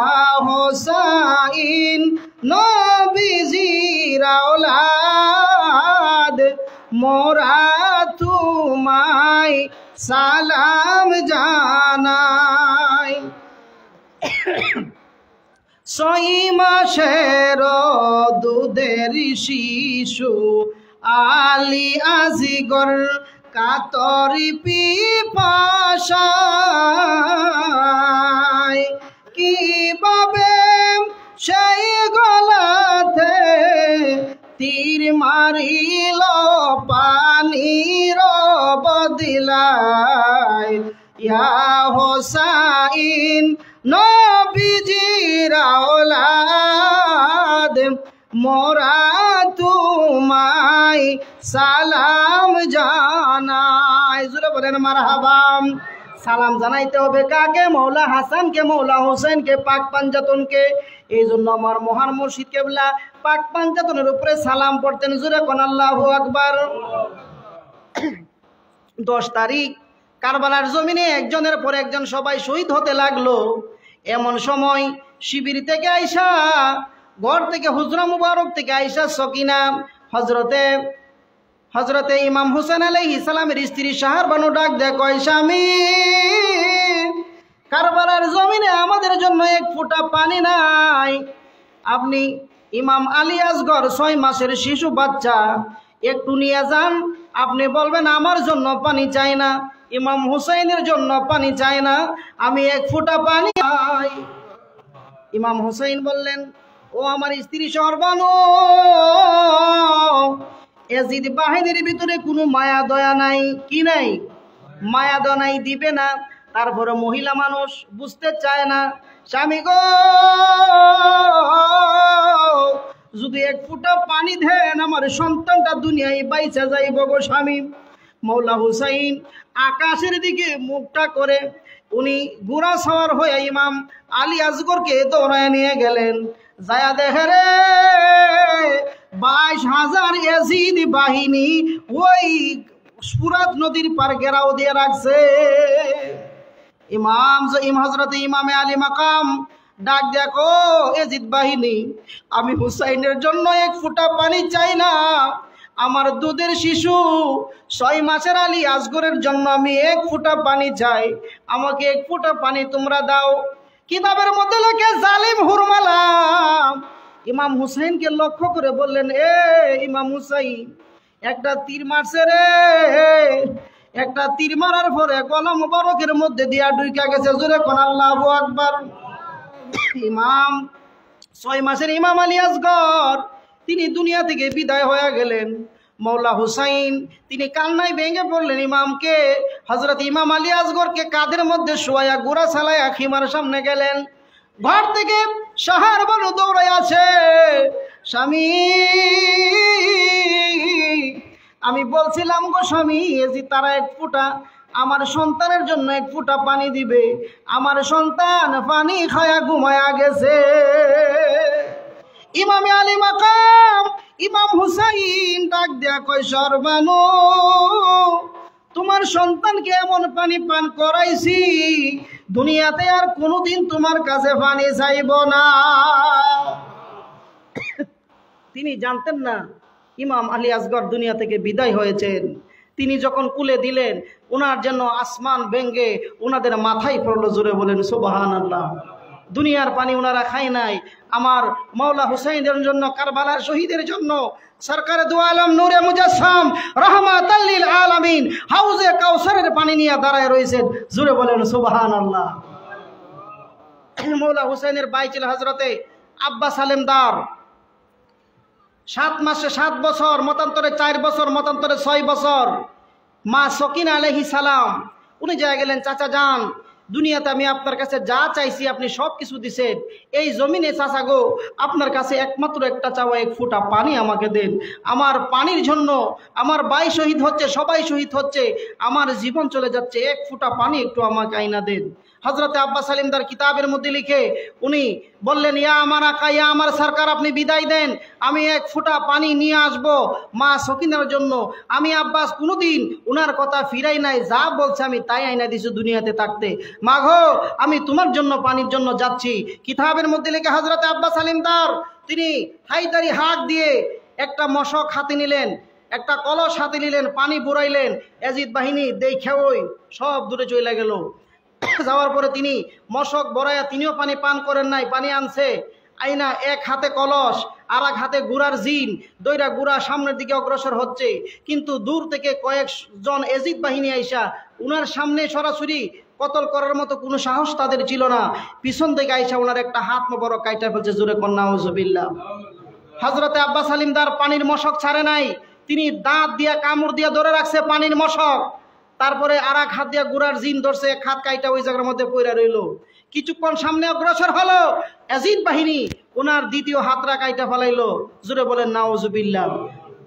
হুসাইন নবীজির আওলাদ মোরা তোমায় সালাম জানাই। 6 মাসের দুধের শিশু আলী আজিগর কাতরি পিপাসায়, কিভাবে সেই গলাতে তীর মারিল পানির বদলায়, ইয়া হুসাইন হুসাইন নবীজির আওলাদ মোরা তোমায় সালাম জানাই। জোরে বলেন মারহাবা। সালাম জানাইতে হবে কাকে? মৌলা হাসানকে, মৌলা হোসেনকে, পাক পাঞ্জাতনকে। এই জন্য আমার মহান মুর্শিদ কেবলা পাক পাঞ্জাতনের উপরে সালাম পড়তেন। জোরে কোন আল্লাহু আকবার। 10 তারিখ কারবালার জমিনে একজনের পর একজন সবাই শহীদ হতে লাগলো। এমন সময় শিবির থেকে আইসা, ঘর থেকে হুজরা মুবারক থেকে আইসা সকিনা হজরতে ইমাম হুসেন আলাইহিস সালামের স্ত্রী শাহর বানু ডাক দেয়, কয় স্বামী, কারবালার জমিনে আমাদের জন্য এক ফোঁটা পানি নাই। আপনি ইমাম আলী আসগর 6 মাসের শিশু বাচ্চা একটু নিয়ে যান। আপনি বলবেন আমার জন্য পানি চাই না, ইমাম হুসাইনের জন্য পানি চাই না, আমি এক ফোঁটা পানি চাই। ইমাম হুসাইন বললেন, ও আমার স্ত্রী সর্বানু, এজিদ বাহিনীর ভিতরে কোনো মায়া দয়া নাই। কি নাই? মায়া দয়া নাই, দিবে না। তারপরে মহিলা মানুষ বুঝতে চায় না। স্বামী গো, যদি এক ফোঁটা পানি দেন আমার সন্তানটা দুনিয়ায় বাইচা যাইব গো স্বামী। মৌলা হুসাইন আকাশের দিকে মুখটা করে উনি ঘোড়া সওয়ার হয়ে ইমাম আলী আসগরকে দৌড়ায় নিয়ে গেলেন। যায়া দেখে রে 22,000 এজিদ বাহিনী ওই ফুরাত নদীর পার ঘেরাও দিয়ে রাখছে। হযরত ইমামে আলী মাকাম ডাক দেখো, এজিদ বাহিনী, আমি হুসাইনের জন্য এক ফোঁটা পানি চাই না, আমার দুধের শিশু 6 মাসের আলী আসগরের জন্য আমি এক ফোঁটা পানি চাই, আমাকে এক ফোঁটা পানি তোমরা দাও। কিতাবের মধ্যে লেখে জালিম হুরমালা ইমাম হুসাইনকে লক্ষ্য করে বললেন, এ ইমাম হুসাইন, একটা তীর মারছে রে, একটা তীর মারার পরে গলা মুবারকের মধ্যে দিয়া ঢুইকা গেছে। জোরে কোন আল্লাহু আকবার। ইমাম 6 মাসের ইমাম আলী আসগর তিনি দুনিয়া থেকে বিদায় হয়ে গেলেন। মৌলা হুসাইন তিনি কান্নায় ভেঙে পড়লেন। ইমামকে, হযরত ইমাম আলী আসগরকে কাঁধের মধ্যে শোয়া গোড়া চালায়া খিমার সামনে গেলেন। ঘর থেকে শাহর বানু দৌড়ায় আছে, স্বামী, আমি বলছিলাম গো স্বামী, এজি তারা এক ফোঁটা আমার সন্তানের জন্য এক ফোঁটা পানি দিবে, আমার সন্তান পানি খায়া ঘুমায়া গেছে। ইমামে আলী মাকাম ইমাম হুসাইন ডাক দেয়া কয়, সর্বানু, তোমার সন্তানকে এমন পানি পান করাইছি দুনিয়াতে আর কোনোদিন তোমার কাছে পানি চাইব না। তিনি জানতেন না ইমাম আলী আসগর দুনিয়া থেকে বিদায় হয়েছেন। তিনি যখন কুলে দিলেন, ওনার জন্য আসমান ভেঙ্গে ওনাদের মাথায় পড়লো। জোরে বলেন সুবহানাল্লাহ। দুনিয়ার পানি ওনারা খায় নাই, আমার মাওলা হুসাইনের জন্য, কারবালার শহীদের জন্য সরকারে দু আলম নূরে মুজাসসাম রাহমাতাল লিল আলামিন হাউজে কাউসারের পানি নিয়ে দাঁড়ায় রয়েছেন। জোরে বলেন সুবহানাল্লাহ। মাওলা হুসাইনের ভাই ছিল হযরতে আব্বাস হালেমদার। 7 মাসে 7 বছর, মতান্তরে 4 বছর, মতান্তরে 6 বছর। মা সকিনা আলাইহিস সালাম উনি যা গেলেন, চাচা যান, দুনিয়াতে আমি আপনার কাছে যা চাইছি আপনি সব কিছু দিছেন, এই জমিনে চাচা গো আপনার কাছে একমাত্র একটা চাওয়া, এক ফোঁটা পানি আমাকে দেন। আমার পানির জন্য আমার ভাই শহীদ হচ্ছে, সবাই শহীদ হচ্ছে, আমার জীবন চলে যাচ্ছে, এক ফোঁটা পানি একটু আমাকে আইনা দেন। হযরতে আব্বাস হালিমদার কিতাবের মধ্যে লিখে উনি বললেন, ইয়া আমার আকা, ইয়া আমার সরকার, আপনি বিদায় দেন, আমি এক ফোঁটা পানি নিয়ে আসব মা সকিনার জন্য। আমি আব্বাস কোনোদিন উনার কথা ফিরাই নাই, যা বলছে আমি তাই আইনা দিছি দুনিয়াতে থাকতে। মা গো, আমি তোমার জন্য পানির জন্য যাচ্ছি। কিতাবের মধ্যে লিখে হযরতে আব্বাস হালিমদার তিনি হাইদারি হাক দিয়ে একটা মশক হাতে নিলেন, একটা কলস হাতে নিলেন, পানি বুড়াইলেন। এজিদ বাহিনী দেখে ওই সব দূরে চলে গেল। যাওয়ার পরে তিনি মশক বড়াইয়া তিনিও পানি পান করেন নাই, পানি আনছে আইনা এক হাতে কলস আর এক হাতে গুড়ার জিন দইরা গুড়া সামনের দিকে অগ্রসর হচ্ছে। কিন্তু দূর থেকে কয়েকজন এজিদ বাহিনী আইসা উনার সামনে সরাসরি কতল করার মতো কোনো সাহস তাদের ছিল না। পিছন থেকে আইসা ওনার একটা হাত মোবারক কাইটা ফেলছে। জোরে কন্যা নাউজুবিল্লাহ। হযরতে আব্বাস হালিমদার পানির মশক ছাড়ে নাই, তিনি দাঁত দিয়া কামড় দিয়া ধরে রাখছে পানির মশক। তারপরে আর এক হাত দিয়া গুড়ার জিন ধরছে, এক হাত কাইটা ওই জায়গার মধ্যে পইরা রইল। কিছুক্ষণ সামনে অগ্রসর হলো, ইয়াজিদ বাহিনী ওনার দ্বিতীয় হাতটা কাইটা ফেলাইলো। জোরে বলেন নাউজুবিল্লাহ।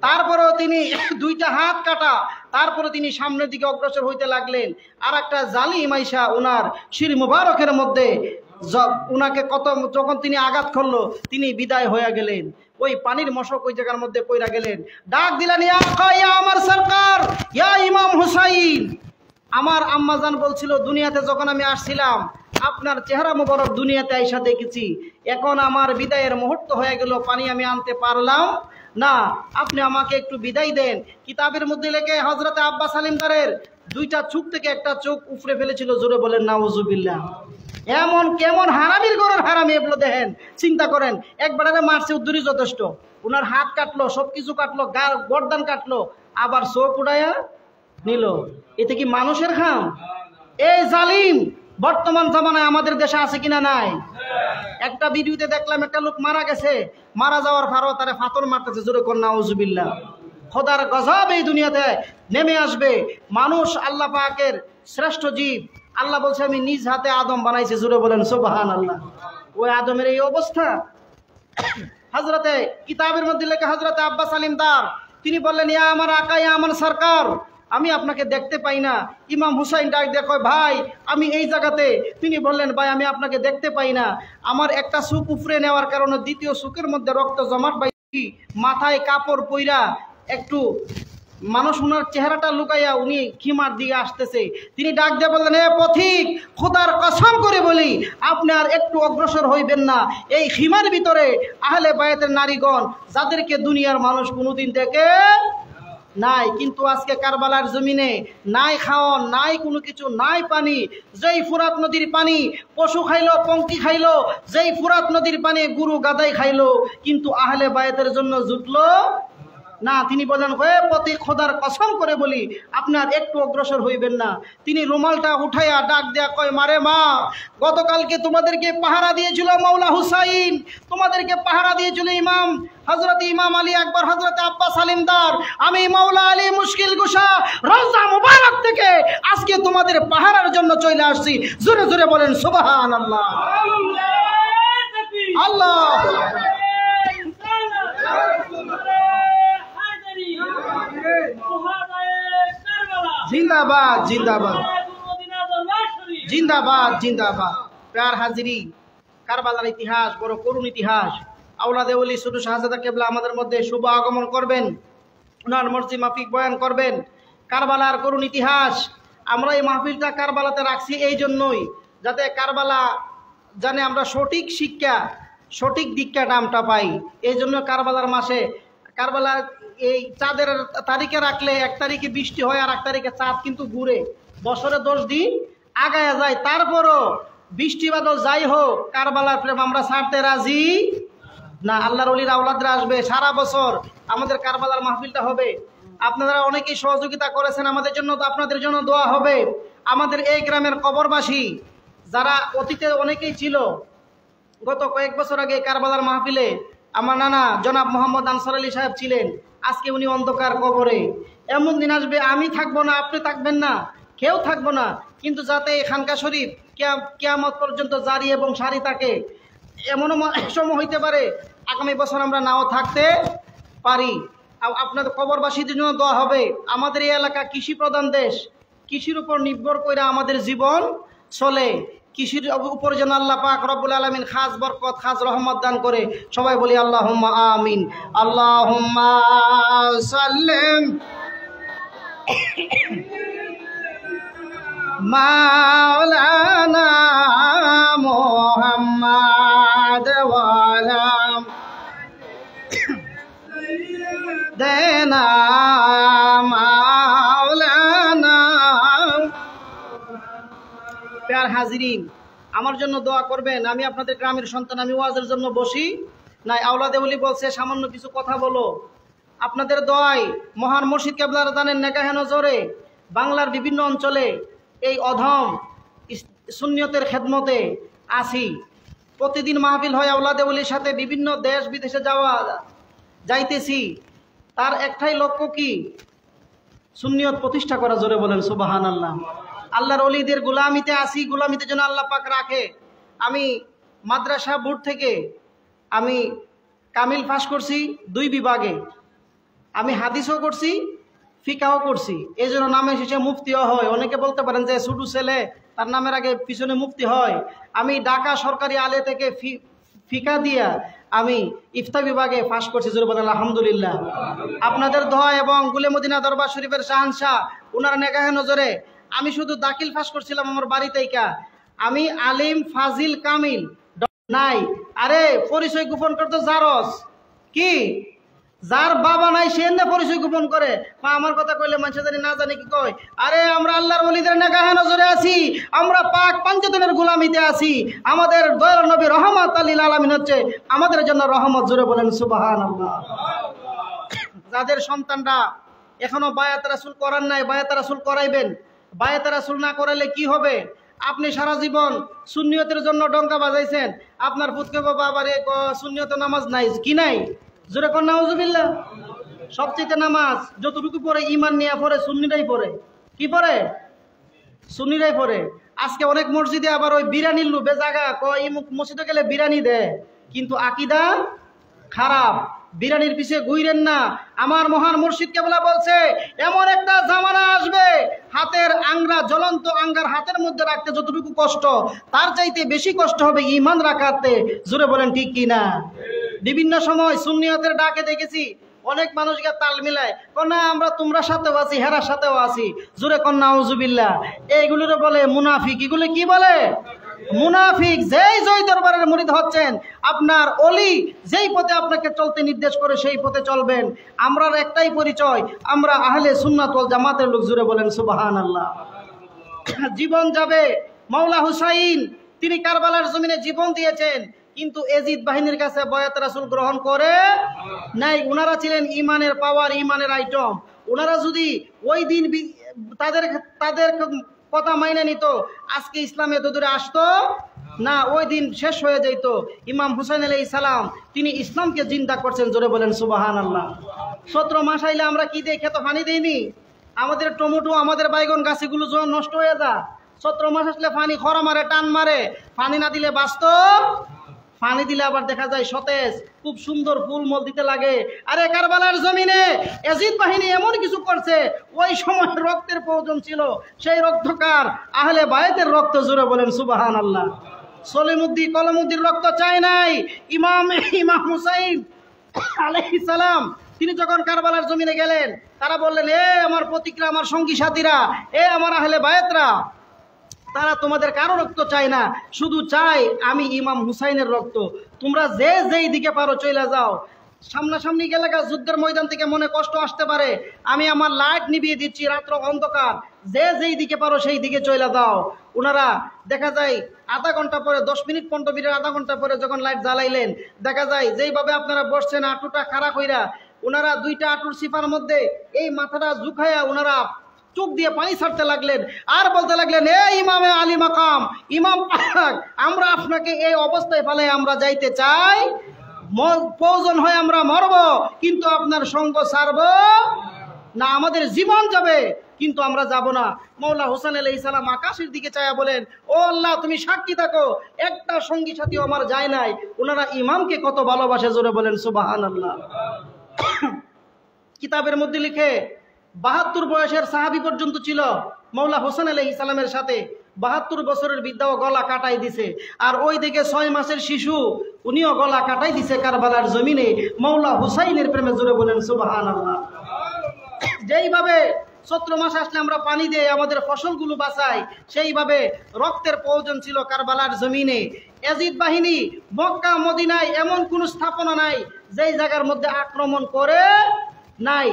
তারপরেও তিনি দুইটা হাত কাটা, তারপরে তিনি সামনের দিকে অগ্রসর হইতে লাগলেন। আর একটা জালিম আইসা ওনার শির মুবারকের মধ্যে উনাকে যখন তিনি আঘাত করলো, তিনি বিদায় হয়ে গেলেন। ওই পানির মশক ওই জায়গার মধ্যে পইরা গেলেন। ডাক দিলেন, ইয়া আকা, ইয়া আমার সরকার, ইয়া ইমাম হুসাইন। আমার আম্মাজান বলছিল, দুনিয়াতে যখন আমি আসছিলাম আপনার চেহারা মুবারক দুনিয়াতে আইসা দেখেছি, এখন আমার বিদায়ের মুহূর্ত হয়ে গেল, পানি আমি আনতে পারলাম না, আপনি আমাকে একটু বিদায় দেন। কিতাবের মধ্যে লেখে হযরতে আব্বাস হালিমদারের দুইটা চোখ থেকে একটা চোখ উপড়ে ফেলেছিল। জোরে বলেন নাউজুবিল্লাহ। এমন কেমন হারামির ঘরের হারামি এগুলো দেখেন, চিন্তা করেন। একবারে মারছে উদ্দুরি যথেষ্ট, ওনার হাত কাটলো, সবকিছু কাটলো, গর্দান কাটলো, আবার চোখ উড়াইয়া নিল। এতে কি মানুষের খাম? এই জালিম বর্তমান জামানায় আমাদের দেশে আছে কিনা নাই? একটা ভিডিওতে দেখলাম একটা লোক মারা গেছে, মারা যাওয়ার পরও তারে ফাতর মারতেছে। জোরে কর নাউজুবিল্লাহ। খোদার গজব এই দুনিয়াতে নেমে আসবে। মানুষ আল্লাহ পাকের শ্রেষ্ঠ জীব। আল্লাহ বলছে, আমি নিজ হাতে আদম বানাইছি। জোরে বলেন সুবহানাল্লাহ। ওই আদমের এই অবস্থা। হযরতে কিতাবের মধ্যে লেখা হযরতে আব্বাস হালিমদার তিনি বললেন, ইয়া আমার আকা, ইয়া আমার সরকার, আমি আপনাকে দেখতে পাই না। ইমাম হুসাইন ডাক দিয়ে কয়, ভাই আমি এই জায়গাতে। তিনি বললেন, ভাই আমি আপনাকে দেখতে পাই না, আমার একটা চোখ উপড়ে নেওয়ার কারণে দ্বিতীয় চোখের মধ্যে রক্ত জমাট পাইছি, মাথায় কাপড় পইরা একটু মানুষ ওনার চেহারাটা লুকাইয়া উনি খিমার দিকে আসতেছে। তিনি ডাক দিয়ে বললেন, এ পথিক, খোদার কসম করে বলি আপনি আর একটু অগ্রসর হইবেন না। এই খিমার ভিতরে আহলে বায়াতের নারীগণ, যাদেরকে দুনিয়ার মানুষ কোনোদিন দেখে নাই, কিন্তু আজকে কারবালার জমিনে নাই খাওয়ান, নাই কোনো কিছু, নাই পানি। যেই ফুরাত নদীর পানি পশু খাইলো, পঙ্কি খাইলো, যেই ফুরাত নদীর পানি গরু গাদাই খাইলো, কিন্তু আহলে বায়াতের জন্য জুটলো না। তিনি বলেন, হয়ে প্রতি খোদার কসম করে বলি আপনার একটু অগ্রসর হইবেন না। তিনি রুমালটা উঠাইয়া ডাক দেয়া কয়, মারে মা, গতকালকে তোমাদেরকে পাহারা দিয়েছিল মাওলা হুসাইন, তোমাদেরকে পাহারা দিয়েছিল ইমাম হযরত ইমাম আলী আকবর, হযরত আব্বাস হালিমদার। আমি মাওলা আলী মুশকিল কুশা রওজা মুবারক থেকে আজকে তোমাদের পাহারার জন্য চলে আসছি। জোরে জোরে বলেন সুবহানাল্লাহ। আল্লাহ জিন্দাবাদ, জিন্দাবাদ, জিন্দাবাদ, জিন্দাবাদ। প্যার হাজিরি, কারবালার ইতিহাস বড় করুণ ইতিহাস। আওলাদে ওলি ছোট শাহজাদা কেবলা আমাদের মধ্যে শুভ আগমন করবেন, ওনার মর্জি মাফিক বয়ান করবেন কারবালার করুণ ইতিহাস। আমরা এই মাহফিলটা কারবালাতে রাখছি এই জন্যই, যাতে কারবালা জানে আমরা সঠিক শিক্ষা, সঠিক দীক্ষাটা আমরা পাই। এই জন্য কারবালার মাসে, কারবালার এই চাঁদের তারিখে রাখলে 1 তারিখে বৃষ্টি হয়, আর 1 তারিখে চাঁদ কিন্তু ঘুরে, বছরে 10 দিন আগায়া যায়। তারপরও বৃষ্টি বাদল যাই হোক, কারবালার প্রেম আমরা ছাড়তে রাজি না। আল্লাহর ওলির আওলাদরা আসবে, সারা বছর আমাদের কারবালার মাহফিলটা হবে। আপনারা অনেকেই সহযোগিতা করেছেন আমাদের জন্য, তো আপনাদের জন্য দোয়া হবে। আমাদের এই গ্রামের কবরবাসী যারা অতীতে অনেকেই ছিল, গত কয়েক বছর আগে কারবালার মাহফিলে আমার নানা জনাব মোহাম্মদ আনসার আলী সাহেব ছিলেন। আজকে উনি অন্ধকার কবরে। এমন দিন আসবে আমি থাকবো না, আপনি থাকবেন না, কেউ থাকবো না, কিন্তু যাতে খানকা শরীফ কিয়ামত পর্যন্ত জারি এবং সারি থাকে। এমনও সময় হইতে পারে আগামী বছর আমরা নাও থাকতে পারি। আপনাদের কবরবাসীদের জন্য দোয়া হবে। আমাদের এই এলাকা কৃষি প্রধান দেশ, কৃষির উপর নির্ভর করে আমাদের জীবন চলে। কৃষির উপর যেন আল্লাহ পাক রব্বুল আলামিন খাস বরকত, খাস রহমত দান করে। সবাই বলি আল্লাহুম্মা আমিন। আল্লাহুম্মা সাল্লিম মাওলানা মুহাম্মদ ওয়া আলা দেনা মাওলানা। প্যার হাজিরিন, আমার জন্য দোয়া করবেন। আমি আপনাদের গ্রামের সন্তান, আমি ওয়াজের জন্য বসি নাই। আওলাদে ওলি বলছে সামান্য কিছু কথা বলো। আপনাদের দোয়ায় মহান মুর্শিদ কেবলার দানের নেগাহে নজরে বাংলার বিভিন্ন অঞ্চলে এই অধম সুন্নিয়তের খেদমতে আসি। প্রতিদিন মাহফিল হয় আওলাদে ওলির সাথে, বিভিন্ন দেশ বিদেশে যাইতেছি। তার একটাই লক্ষ্য কি? সুন্নিয়ত প্রতিষ্ঠা করা। জোরে বলেন সুবহানাল্লাহ। আল্লাহর ওলিদের গোলামিতে আসি, গোলামিতে যেন আল্লাহ পাক রাখে। আমি মাদ্রাসা বোর্ড থেকে আমি কামিল পাস করছি 2 বিভাগে, আমি হাদিসও করছি ফিকাও করছি, এই জন্য নামে শেষে মুফতিও হয়। অনেকে বলতে পারেন যে ছোট ছেলে তার নামের আগে পিছনে মুফতি হয়। আমি ঢাকা সরকারি আলে থেকে ফিকা দিয়া আমি ইফতা বিভাগে পাস করছি, জোরে বলেন আলহামদুলিল্লাহ। আপনাদের দোয়া এবং গুলে মদিনা দরবার শরীফের শাহানশাহ ওনার নেগাহে নজরে আমি শুধু দাখিল পাস করছিলাম আমার বাড়িতেই। আমি আলিম ফাজিল কামিল নাই। আরে পরিচয় গোপন করতো জারস কি, যার বাবা নাই সে না পরিচয় গোপন করে। আমার কথা কইলে মানুষ জানি না জানি কি কয়, আরে আমরা আল্লাহর ওলিদের নেগাহে নজরে আছি, আমরা পাক পাঞ্চতনের গোলামিতে আছি, আমাদের দয়াল নবী রহমত লিল আলামিন হচ্ছে আমাদের জন্য রহমত। জোরে বলেন সুবহানাল্লাহ। যাদের সন্তানরা এখনো বায়াত রাসূল করান নাই, বায়াত রাসূল করাইবেন। বায়াত রাসূল না করাইলে কি হবে? আপনি সারা জীবন সুন্নিয়তের জন্য ডঙ্কা বাজাইছেন, আপনার পুতকে বাবা আবার সুন্নিয়ত নামাজ নাই কি নাই? জোরে কোন নাউজুবিল্লাহ। সবচেয়ে নামাজ যতটুকু পড়ে ইমান নিয়ে পড়ে সুন্নিরাই পড়ে। কি পড়ে? সুন্নিরাই পড়ে। আজকে অনেক মসজিদে আবার ওই বিরানির লুবে জায়গা এই মসজিদে গেলে বিরানি দেয়, কিন্তু আকীদা খারাপ। বিরানির পিছে ঘুরেন না। আমার মহান মুর্শিদ কেবলা বলছে এমন একটা জামানা আসবে হাতের আঙ্গরা, জ্বলন্ত আঙ্গার হাতের মধ্যে রাখতে যতটুকু কষ্ট তার চাইতে বেশি কষ্ট হবে ঈমান রাখাতে। জোরে বলেন ঠিক কি না? বিভিন্ন সময় সুন্নিয়তের ডাকে দেখেছি অনেক মানুষকে তাল মিলায়, না আমরা তোমরা সাথেও আছি, হেরার সাথেও আছি। জোরে কোন নাউজুবিল্লাহ। এইগুলোরে বলে মুনাফিক। এগুলো কি বলে? মুনাফিক। যেই জয় দরবারের মুরিদ হচ্ছেন, আপনার ওলি যেই পথে আপনাকে চলতে নির্দেশ করে সেই পথে চলবেন। আমরা একটাই পরিচয়, আমরা আহলে সুন্নাত ওয়াল জামাতের লোক। জোরে বলেন সুবহানাল্লাহ। জীবন যাবে। মাওলা হুসাইন তিনি কারবালার জমিনে জীবন দিয়েছেন, কিন্তু এজিদ বাহিনীর কাছে বয়াত রাসূল গ্রহণ করে নাই। ওনারা ছিলেন ইমানের পাওয়ার, ইমানের আইটেম। ওনারা যদি ওই দিন তাদের কথা মাইনে নিত, আজকে ইসলামে এত দূরে আসতো না, ওই দিন শেষ হয়ে যেত। ইমাম হুসাইন আলাইহিস সালাম তিনি ইসলামকে জিন্দা করছেন। জোরে বলেন সুবহানাল্লাহ। 17 মাস আইলে আমরা কি দিয়ে খেতে পানি দেইনি? আমাদের টমেটো, আমাদের বাইগন গাছগুলো যখন নষ্ট হয়ে যায়, 17 মাস আসলে পানি খরা মারে, টান মারে। পানি না দিলে বাস্তব, পানি দিলে আবার দেখা যায় সতেজ, খুব সুন্দর ফুল মল দিতে লাগে। আরে কারবালার জমিনে এজিদ বাহিনী এমন কিছু করছে, ওই সময় রক্তের প্রয়োজন ছিল। সেই রক্তকার আহলে বায়াতের রক্ত। জোরে বলেন সুবহানাল্লাহ। সলিমুদ্দিন কলমুদ্দিন রক্ত চায় নাই। ইমাম হুসাইন আলাইহিস সালাম তিনি যখন কারবালার জমিনে গেলেন, তারা বললেন এ আমার প্রতিক্রিয়া, আমার সঙ্গী সাথীরা, এ আমার আহলে বায়াতরা, তারা তোমাদের কারো রক্ত চায় না, শুধু চায় আমি ইমাম হুসাইনের রক্ত। তোমরা যে যেই দিকে পারো চলে যাও। সামনাসামনি গেলে যুদ্ধের ময়দান থেকে মনে কষ্ট আসতে পারে, আমি আমার লাইট নিভিয়ে দিচ্ছি, রাত্র অন্ধকার, যে যেই দিকে পারো সেই দিকে চলে যাও। ওনারা দেখা যায় আধা ঘন্টা পরে, 10 মিনিট 15 মিনিট, আধা ঘন্টা পরে যখন লাইট জ্বালাইলেন, দেখা যায় যেইভাবে আপনারা বসছেন আঁটুটা খাড়া কইরা, ওনারা 2টা আঁটুর সিপার মধ্যে এই মাথাটা ঝুঁকাইয়া ওনারা চোখ দিয়ে পানি ছাড়তে লাগলেন, আর বলতে লাগলেন এ ইমামে আলী মাকাম, ইমাম পাক, আমরা আপনাকে এই অবস্থায় ফেলে আমরা যাইতে চাই, প্রয়োজন হয় আমরা মরব, কিন্তু আপনার সঙ্গ ছাড়ব না, আমাদের জীবন যাবে কিন্তু আমরা যাব না। মাওলা হোসেন আলাইহিস সালাম আকাশের দিকে চায়া বলেন, ও আল্লাহ তুমি সাক্ষী থাকো, একটা সঙ্গী সাথী আমার যায় নাই। ওনারা ইমামকে কত ভালোবাসে। জোরে বলেন সুবহানাল্লাহ। কিতাবের মধ্যে লিখে 72 বয়সের সাহাবী পর্যন্ত ছিল মাওলা হোসেন আলাইহিস সালামের সাথে। 72 বছরের বৃদ্ধাও গলা কাটাই দিছে, আর ওই দিকে 6 মাসের শিশু উনিও গলা কাটাই দিছে কারবালার জমিনে মাওলা হুসাইনের প্রেমে। জোরে বলেন সুবহানাল্লাহ। যেইভাবে 17 মাস আসলে আমরা পানি দিয়ে আমাদের ফসলগুলো বাঁচাই, সেইভাবে রক্তের প্রয়োজন ছিল কারবালার জমিনে। এজিদ বাহিনী মক্কা মদিনায় এমন কোন স্থাপনা নাই যেই জায়গার মধ্যে আক্রমণ করে নাই।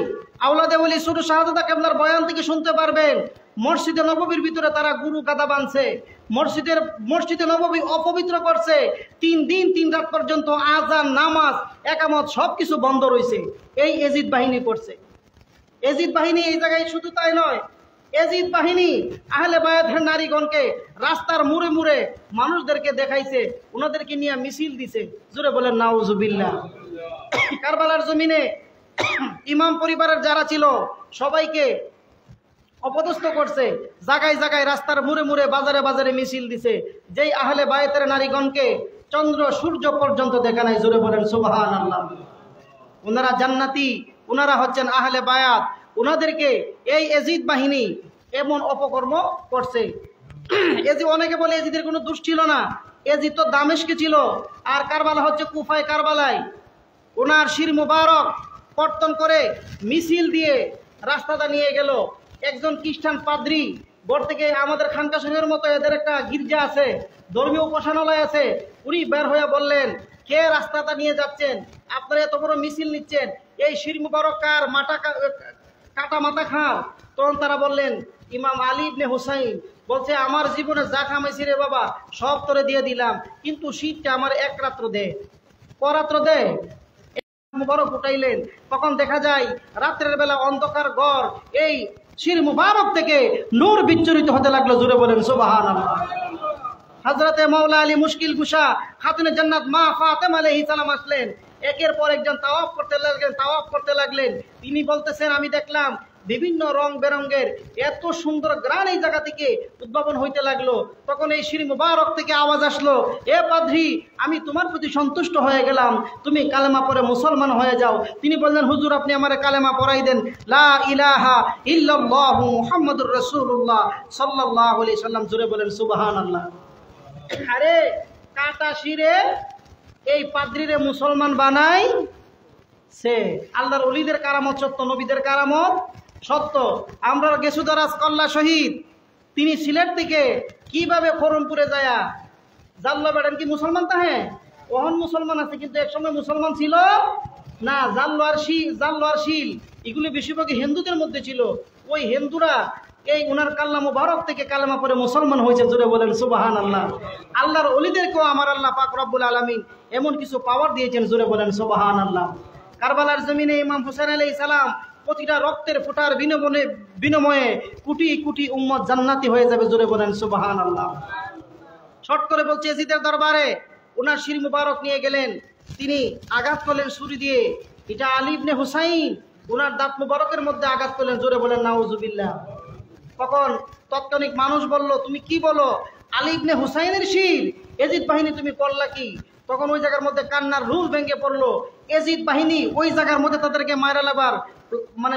আওলাদে ওলি ছোট শাহজাদা কেবলার বয়ান থেকে শুনতে পারবেন, মসজিদে নববীর ভিতরে তারা গুরু গাদা বাঁধছে, মসজিদে নববী অপবিত্র করছে, 3 দিন 3 রাত পর্যন্ত আজান, নামাজ, একামত সবকিছু বন্ধ রয়েছে। এই এজিদ বাহিনী করছে। এজিদ বাহিনী এই জায়গায় শুধু তাই নয়, এজিদ বাহিনী আহলে বায়াতের নারীগণকে রাস্তার মুড়ে মুড়ে মানুষদেরকে দেখাইছে, ওনাদেরকে নিয়ে মিছিল দিছে। জোরে বলেন নাউজুবিল্লাহ। কারবালার জমিনে ইমাম পরিবারের যারা ছিল সবাইকে অপদস্থ করছে, জায়গায় জায়গায় রাস্তার মুড়ে মুড়ে বাজারে বাজারে মিছিল দিছে, যেই আহলে বায়তের নারীগণকে চন্দ্র সূর্য পর্যন্ত দেখা নাই। জোরে বলেন সুবহানাল্লাহ। ওনারা জান্নাতি, ওনারা হচ্ছেন আহলে বায়াত। ওনাদেরকে এই এজিদ বাহিনী এমন অপকর্ম করছে। এজিদ, অনেকে বলে এজিদের কোনো দোষ ছিল না, এজিদ তো দামেস্কে ছিল, আর কারবালা হচ্ছে কুফায় কারবালায়। ওনার শির মুবারক কর্তন করে মিছিল দিয়ে রাস্তাটা নিয়ে গেল। একজন খ্রিস্টান পাদ্রী ঘর থেকে, আমাদের খানকা শরীফের মতো এদের একটা গির্জা আছে, ধর্মীয় উপাসনালয় আছে, উনি বের হয়ে বললেন, কে রাস্তাটা নিয়ে যাচ্ছেন, আপনারা এত বড় মিছিল নিচ্ছেন, এই শির মুবারক কার, মাথা কাটা মাথা খাও। তখন তারা বললেন, ইমাম আলী ইবনে হুসাইন। বলছে, আমার জীবনে যা খামাইছি রে বাবা সব তোরে দিয়ে দিলাম, কিন্তু শীতটা আমার এক রাত্র দে, করাত্র দে। মুবারক উঠাইলেন, তখন দেখা যায় রাত্রের বেলা অন্ধকার ঘর, এই শির মুবারক থেকে নূর বিচ্ছুরিত হতে লাগলো। জোরে বলেন সুবহানাল্লাহ। হযরতে মাওলা আলী মুশকিল কুশা খাতুনে জান্নাত মা ফাতেমা আলাইহিস সালাম আসলেন, একের পর একজন তাওয়াফ করতে লাগলেন। তিনি বলতেছেন, আমি দেখলাম বিভিন্ন রং বেরঙ্গের এত সুন্দর গ্রান এই জায়গা থেকে উদ্ভাবন হইতে লাগলো। তখন এই শির মুবারক থেকে আওয়াজ আসলো, এ পাদ্রী, আমি তোমার প্রতি সন্তুষ্ট হয়ে গেলাম, তুমি কালেমা পড়ে মুসলমান হয়ে যাও। তিনি বললেন, হুজুর আপনি আমারে কালেমা পড়াই দেন, লা ইলাহা ইল্লাল্লাহু মুহাম্মাদুর রাসূলুল্লাহ সাল্লাল্লাহু আলাইহি সাল্লাম। জোরে বলেন সুবহানাল্লাহ। আরে কাটা শিরে এই পাদ্রীরে মুসলমান বানাই সে। আল্লাহর ওলিদের কারামত সত্য, নবীদের কারামত সত্য। আমরা গেসুদারাজ কল্লা শহীদ, তিনি সিলেট থেকে কিভাবে খরমপুরে যায়া জাল্লা বেড়েন, কি মুসলমান তাহে ওহন মুসলমান আছে, কিন্তু একসময় মুসলমান ছিল না। জাল্লার শিল এগুলি বেশিরভাগই হিন্দুদের মধ্যে ছিল। ওই হিন্দুরা এই উনার কাল্লা মুবারক থেকে কালেমা পড়ে মুসলমান হয়েছে। জোরে বলেন সুবহানাল্লাহ। আল্লাহর ওলিদেরকেও আমার আল্লাহ পাক রব্বুল আলামিন এমন কিছু পাওয়ার দিয়েছেন। জোরে বলেন সুবহানাল্লাহ। কারবালার জমিনে ইমাম হুসাইন আলাইহিস সালাম প্রতিটা রক্তের ফোঁটার বিনিময়ে কোটি কোটি উম্মত জান্নাতি হয়ে যাবে। জোরে বলেন সুবহানাল্লাহ। শর্ট করে বলছে, এজিদের দরবারে ওনার শির মুবারক নিয়ে গেলেন, তিনি আঘাত করলেন ছুরি দিয়ে। এটা আলী ইবনে হুসাইন, ওনার দাঁত মুবারকের মধ্যে আঘাত করলেন। জোরে বলেন নাউজুবিল্লাহ। তখন তৎক্ষণিক মানুষ বলল, তুমি কি বলো, আলী ইবনে হুসাইনের শির, এজিদ বাহিনী তুমি করলা কি? তখন ওই জায়গার মধ্যে কান্নার রুল ভেঙে পড়লো। এজিদ বাহিনী ওই জায়গার মধ্যে তাদেরকে মারা লাবার মানে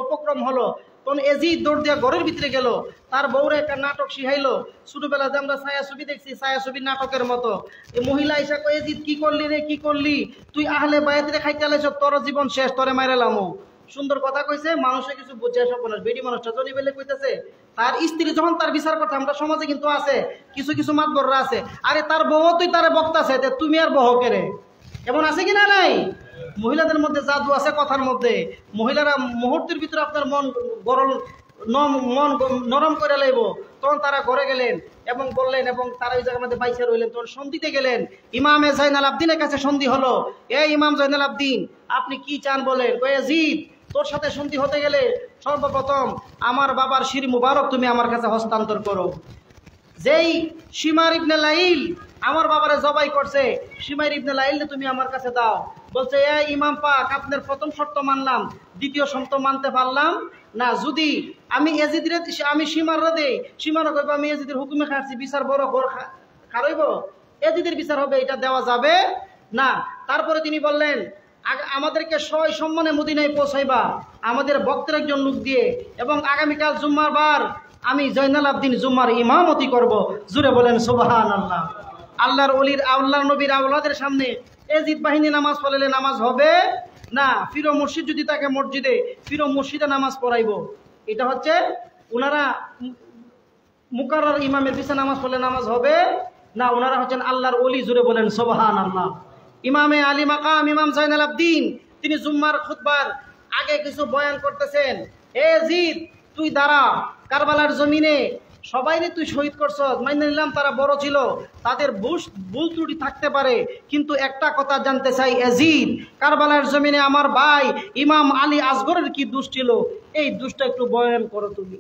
উপক্রম হলো। তখন এজিদ দৌড় দিয়ে ঘরের ভিতরে গেল, তার বউরে একটা নাটক শিখাইলো। ছোটবেলাতে আমরা ছায়া ছবি দেখছি, ছায়া ছবি নাটকের মতো। এই মহিলা এসে কয়, এজিদ কি করলি রে, কি করলি তুই, আহলে বায়াতে খাইতে আলাইছ, তোর জীবন শেষ, তোরে মাইরালামো। সুন্দর কথা কইছে, মানুষে কিছু বুঝে সব মানুষ, বেটি মানুষটা জনি বেলে কইতেছে। তার স্ত্রী যখন তার বিচার করতে, আমরা সমাজে কিন্তু আছে কিছু কিছু মাতবররা আছে, আরে তার বউ তুই তারে বক্তাছে, তুমি আর বহকে রে, এমন আছে কিনা নাই? মহিলাদের মধ্যে জাদু আছে কথার মধ্যে। মহিলারা মুহূর্তের ভিতরে আপনার মন নরম করে লাইব। তখন তারা ঘরে গেলেন এবং বললেন, এবং তারা ওই জায়গার মধ্যে বাইসে রইলেন। তখন সন্ধিতে গেলেন, ইমামে জাইনাল আবদিনের কাছে সন্ধি হলো। এই ইমাম জাইনাল আবদিন, আপনি কি চান বলেন? এজিদ, তোর সাথে সন্ধি হতে গেলে সর্বপ্রথম আমার বাবার শির মুবারক তুমি আমার কাছে হস্তান্তর করো। যেই শিমার ইবনে লাইল আমার বাবারে জবাই করছে, শিমার ইবনে লাইল তুমি আমার কাছে দাও। বলছে, এই ইমাম পাক, আপনার প্রথম শর্ত মানলাম, দ্বিতীয় শর্ত মানতে পারলাম না। যদি আমি এজিদের, আমি সীমাররা দেই, সীমারও কইব আমি এজিদের হুকুমে খাচ্ছি, বিচার বড় ঘর খারাইব, এজিদের বিচার হবে, এটা দেওয়া যাবে না। তারপরে তিনি বললেন, আমাদেরকে সয় সম্মানে মদিনায় পৌঁছাইবা আমাদের ভক্তের একজন লোক দিয়ে, এবং আগামীকাল জুম্মার বার আমি জয়নাল আবদিন জুম্মার ইমামতি করব। জুড়ে বলেন সুবহানাল্লাহ। আল্লাহর ওলির, আল্লাহর নবীর আওলাদের সামনে এজিদ বাহিনী নামাজ পড়াইলে নামাজ হবে না। ফিরো মসজিদ যদি তাকে মসজিদে, ফিরো মসজিদে নামাজ পড়াইব। এটা হচ্ছে ওনারা মুকাররর ইমামের পিছনে নামাজ পড়লে নামাজ হবে না। ওনারা হচ্ছেন আল্লাহর ওলি। জুড়ে বলেন সুবহানাল্লাহ। ইমামে আলী মাকাম ইমাম জয়নাল আবদিন, তিনি জুম্মার খুতবার আগে কিছু বয়ান করতেছেন। এজিদ, তুই দাঁড়া, কারবালার জমিনে সবাইরে তুই শহীদ করছ, মাইনে নিলাম তারা বড় ছিল, তাদের ভুল ত্রুটি থাকতে পারে, কিন্তু একটা কথা জানতে চাই, এজিদ, কারবালার জমিনে আমার ভাই ইমাম আলী আসগরের কি দোষ ছিল, এই দোষটা একটু বয়ান করো তুমি।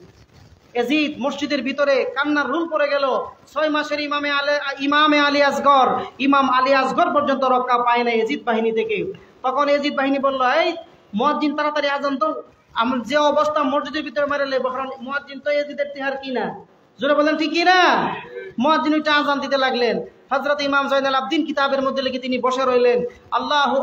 এজিদ মসজিদের ভিতরে কান্নার রুল পড়ে গেল। 6 মাসের ইমামে আলী আসগর, ইমাম আলী আসগর পর্যন্ত রক্ষা পায় না এজিদ বাহিনী থেকে। তখন এজিদ বাহিনী বলল, এই মুয়াজ্জিন তাড়াতাড়ি আজান দাও, আমার যে অবস্থা মসজিদের ভিতরে মারলে মুয়াজ্জিন তো এজিদের তিহার কি না, জোরে বলেন ঠিক কি না? মুয়াজ্জিন ওইটা আজান দিতে লাগলেন। হযরত ইমাম জয়নুল আবদিন কিতাবের মধ্যে লিখে তিনি বসে রইলেন, আল্লাহু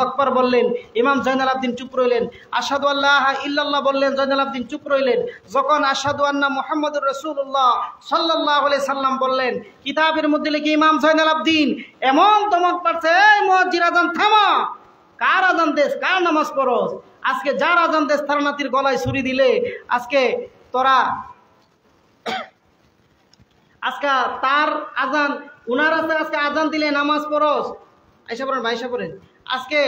আকবার বললেন, ইমাম জয়নুল আবদিন চুপ রইলেন। আশহাদু আল্লাহ ইল্লাল্লাহ বললেন, জয়নুল আবদিন চুপ রইলেন। যখন আশহাদু আন্না মুহাম্মাদুর রাসূলুল্লাহ সাল্লাল্লাহু আলাইহি সাল্লাম বললেন, কিতাবের মধ্যে লিখে ইমাম জয়নুল আবদিন এমন দমক পাচ্ছে, এই মুয়াজ্জিন আজান থামা, কার আজান দেশ, কার নামাজ পড়স? আজকে যার আজান দেশ তার নাতির গলায় ছুরি দিলে আজকে তোরা আজকে তার আজান উনার আজকে আজান দিলে নামাজ পড়স। আইসা পড়েন ভাই, আইসা পড়েন। আজকে